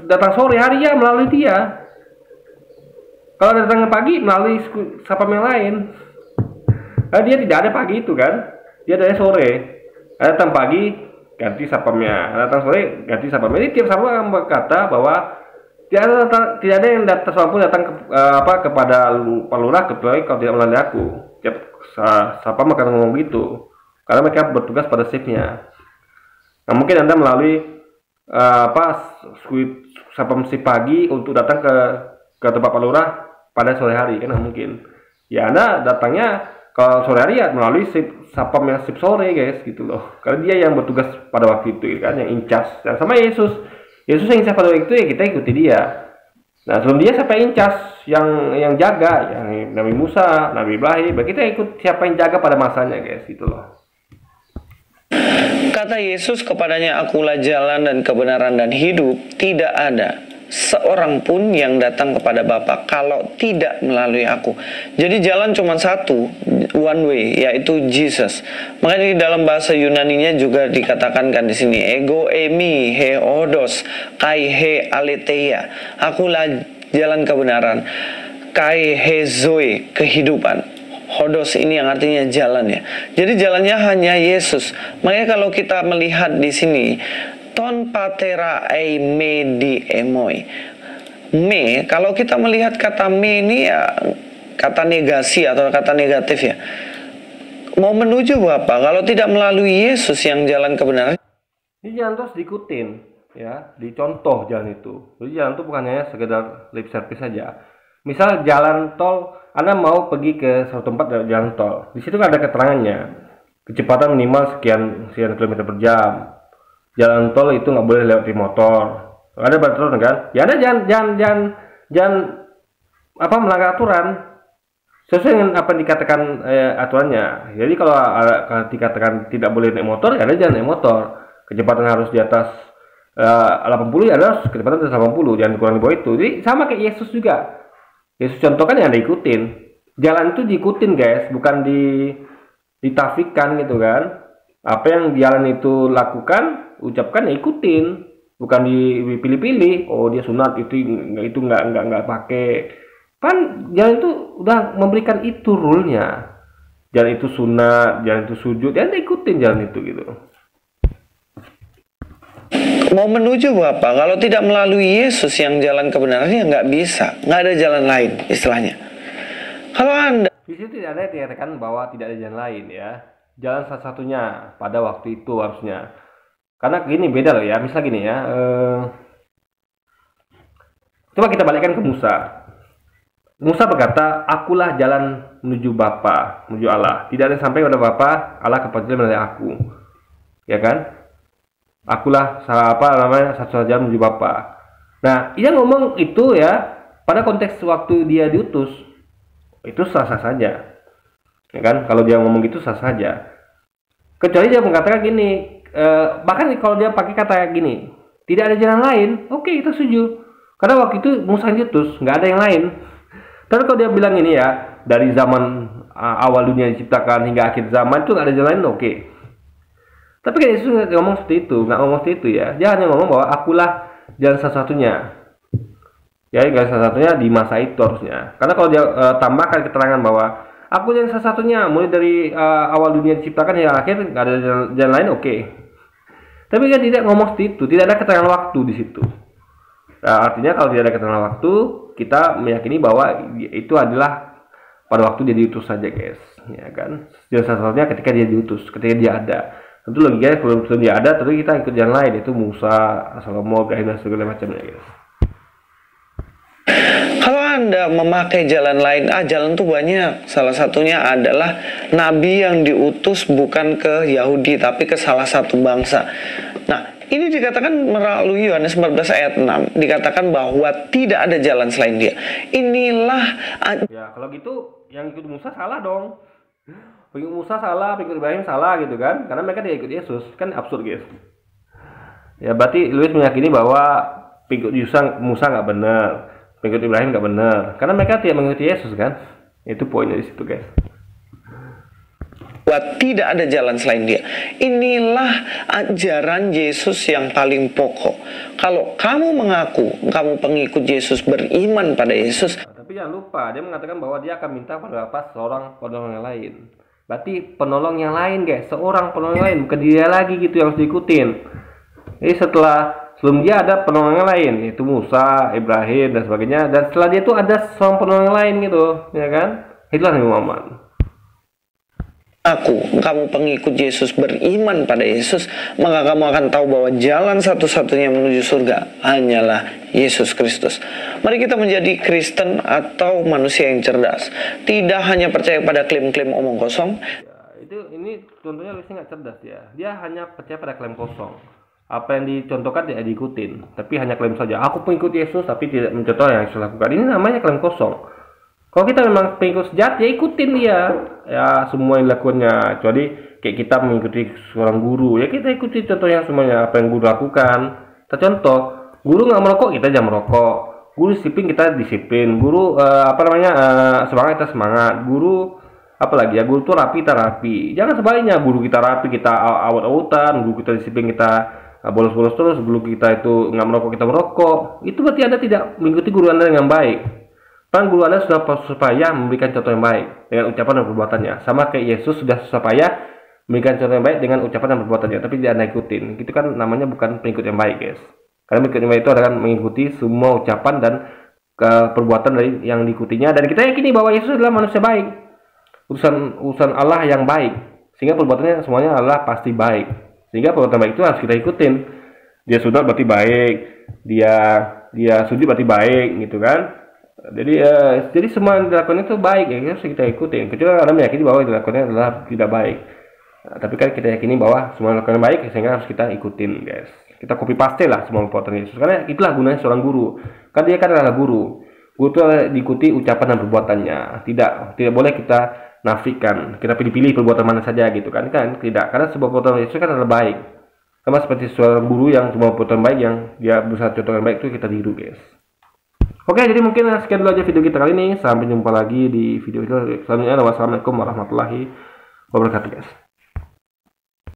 datang sore hari ya melalui dia. Kalau datang pagi melalui sapam yang lain. Nah, dia tidak ada pagi itu kan. Dia ada sore. Datang pagi ganti sapamnya. Datang sore ganti sapamnya. Jadi tiap sapam akan berkata bahwa tidak ada yang datang kepada Pak Lurah kecuali kalau tidak melalui aku. Tiap sapam akan ngomong gitu. Karena mereka bertugas pada shiftnya. Nah, mungkin Anda melalui sapam shift pagi untuk datang ke tempat Pak Lurah pada sore hari, kan mungkin. Ya Anda datangnya kalau sore hari ya melalui sapam yang shift sore, guys, gitu loh. Karena dia yang bertugas pada waktu itu kan, yang in charge. Dan sama Yesus yang in charge pada waktu itu ya kita ikuti dia. Nah, sebelum dia siapa yang in charge, yang jaga, yang Nabi Musa, Nabi Ibrahim, kita ikut siapa yang jaga pada masanya, guys, gitu loh. Kata Yesus kepadanya, akulah jalan dan kebenaran dan hidup. Tidak ada seorang pun yang datang kepada Bapa kalau tidak melalui aku. Jadi jalan cuma satu, one way, yaitu Jesus. Makanya di dalam bahasa Yunaninya juga dikatakan kan di sini, ego emi he odos kai he aletheia. Akulah jalan kebenaran, kai he zoe kehidupan. Hodos ini yang artinya jalan ya. Jadi jalannya hanya Yesus. Makanya kalau kita melihat di sini, ton patera ei me di emoi. Me, kalau kita melihat kata me ini ya kata negasi atau kata negatif ya. Mau menuju Bapa kalau tidak melalui Yesus yang jalan kebenaran. Ini jalan terus diikutin ya, dicontoh jalan itu. Jadi jalan itu bukan hanya sekedar lip service saja. Misal jalan tol, Anda mau pergi ke suatu tempat dari jalan tol. Di situ kan ada keterangannya. Kecepatan minimal sekian kilometer per jam. Jalan tol itu nggak boleh lewat di motor. ada peraturan kan, ya ada jangan apa melanggar aturan sesuai dengan apa yang dikatakan aturannya. Jadi kalau dikatakan tidak boleh naik motor, ya ada jangan naik motor. Kecepatan harus di atas 80, ya ada kecepatan di atas 80, jangan kurang di bawah itu. Jadi sama kayak Yesus juga. Yesus contohkan yang diikutin. Jalan itu diikutin guys, bukan ditafikan gitu kan. Apa yang jalan itu lakukan, ucapkan ya ikutin, bukan dipilih-pilih. Oh dia sunat itu nggak pakai. Kan jalan itu udah memberikan itu rule-nya. Jalan itu sunat, jalan itu sujud, ya ikutin jalan itu gitu. Mau menuju apa? Kalau tidak melalui Yesus yang jalan kebenarannya nggak bisa, nggak ada jalan lain istilahnya. Kalau Anda di situ tidak ada dikatakan bahwa tidak ada jalan lain ya. Jalan satu-satunya pada waktu itu harusnya. Karena gini beda loh ya. Misal gini ya. Coba kita balikkan ke Musa. Musa berkata, akulah jalan menuju Bapa, menuju Allah. Tidak ada yang sampai kepada Bapa, Allah kepada melalui aku. Ya kan? Akulah satu jalan menuju Bapa. Nah, dia ngomong itu ya pada konteks waktu dia diutus. Itu sah-sah saja. Ya kan? Kalau dia ngomong gitu sah saja. Kecuali dia mengatakan gini, bahkan kalau dia pakai kata gini, tidak ada jalan lain, oke, kita setuju. Karena waktu itu Musa diutus, nggak ada yang lain. Tapi kalau dia bilang ini ya, dari zaman awal dunia diciptakan hingga akhir zaman itu nggak ada jalan lain, oke. Tapi kan Yesus nggak ngomong seperti itu, nggak ngomong seperti itu ya. Dia hanya ngomong bahwa akulah jalan satu-satunya. Ya, jalan satu-satunya di masa itu harusnya. Karena kalau dia tambahkan keterangan bahwa aku yang satu-satunya mulai dari awal dunia diciptakan hingga akhir nggak ada jalan lain, oke. Tapi kan tidak ngomong seperti itu, tidak ada keterangan waktu di situ. Nah, artinya kalau tidak ada keterangan waktu, kita meyakini bahwa itu adalah pada waktu dia diutus saja guys, ya kan? Jalan satu-satunya ketika dia diutus, ketika dia ada. Tentu logikanya kalau dia ada, tentu kita ikut jalan lain, yaitu Musa, Salomo, Ibrahim dan segala macamnya guys. Kalau Anda memakai jalan lain, jalan tuh banyak. Salah satunya adalah Nabi yang diutus bukan ke Yahudi, tapi ke salah satu bangsa. Nah, ini dikatakan melalui Yohanes 14 ayat 6. Dikatakan bahwa tidak ada jalan selain dia. Inilah... Ya, kalau gitu, yang ikut Musa salah dong. Pengikut Musa salah, pengikut Ibrahim salah gitu kan. Karena mereka tidak ikut Yesus. Kan absurd guys. Ya, berarti Luis meyakini bahwa pengikut Musa nggak benar. Pengikut Ibrahim nggak benar, karena mereka tidak mengikuti Yesus kan. Itu poinnya di situ guys. Tidak ada jalan selain dia. Inilah ajaran Yesus yang paling pokok. Kalau kamu mengaku kamu pengikut Yesus, beriman pada Yesus, tapi jangan lupa dia mengatakan bahwa dia akan minta pada seorang penolong yang lain. Berarti penolong yang lain guys, seorang penolong yang lain, bukan dia lagi gitu yang harus diikutin. Jadi sebelum dia ada penolong yang lain, yaitu Musa, Ibrahim dan sebagainya, dan setelah dia itu ada seorang penolong yang lain gitu, ya kan? Itulah Nabi Muhammad. kamu pengikut Yesus, beriman pada Yesus, maka kamu akan tahu bahwa jalan satu-satunya menuju surga hanyalah Yesus Kristus. Mari kita menjadi Kristen atau manusia yang cerdas, tidak hanya percaya pada klaim-klaim omong kosong. Ya, ini contohnya Lucy nggak cerdas ya. Dia hanya percaya pada klaim kosong. Apa yang dicontohkan tidak diikutin, tapi hanya klaim saja. Aku pengikut Yesus tapi tidak mencontoh yang Yesus lakukan. Ini namanya klaim kosong. Kalau kita memang pengikut sejati, ya ikutin dia. Ya semua yang dilakukannya. Kecuali kayak kita mengikuti seorang guru, ya kita ikuti contohnya semuanya apa yang guru lakukan. Kita contoh, guru nggak merokok, kita jangan merokok. Guru disiplin, kita disiplin. Guru semangat, kita semangat. Guru apalagi ya, guru tuh rapi, kita rapi. Jangan sebaliknya, guru kita rapi, kita awat-awatan. Guru kita disiplin, kita bolos-bolos terus. Guru kita itu nggak merokok, kita merokok. Itu berarti Anda tidak mengikuti guru Anda dengan baik. Kan guru Anda sudah supaya memberikan contoh yang baik dengan ucapan dan perbuatannya. Sama kayak Yesus sudah supaya memberikan contoh yang baik dengan ucapan dan perbuatannya, tapi tidak Anda ikutin. Itu kan namanya bukan pengikut yang baik, guys. Karena pengikut yang baik itu adalah mengikuti semua ucapan dan perbuatan dari yang diikutinya. Dan kita yakini bahwa Yesus adalah manusia baik, utusan Allah yang baik, sehingga perbuatannya semuanya adalah pasti baik. Sehingga perbuatan baik itu harus kita ikutin. Dia sunat berarti baik, dia sujud berarti baik, gitu kan? Jadi semua yang dilakukan itu baik, ya harus kita ikutin. Kecuali Anda meyakini bahwa yang dilakukannya adalah tidak baik. Nah, tapi kan kita yakini bahwa semua yang dilakukan baik, sehingga harus kita ikutin, guys. kita copy paste lah semua perbuatan Yesus, karena itulah gunanya seorang guru. Karena dia kan adalah guru. Guru itu diikuti ucapan dan perbuatannya. Tidak boleh kita nafikan, kita pilih-pilih perbuatan mana saja gitu kan, tidak, karena sebuah perbuatan Yesus kan adalah baik. Sama seperti seorang guru yang cuma perbuatan baik yang dia berusaha contoh yang baik itu kita tiru, guys. Oke, jadi mungkin sekian dulu aja video kita kali ini. Sampai jumpa lagi di video selanjutnya. Wassalamualaikum warahmatullahi wabarakatuh, guys.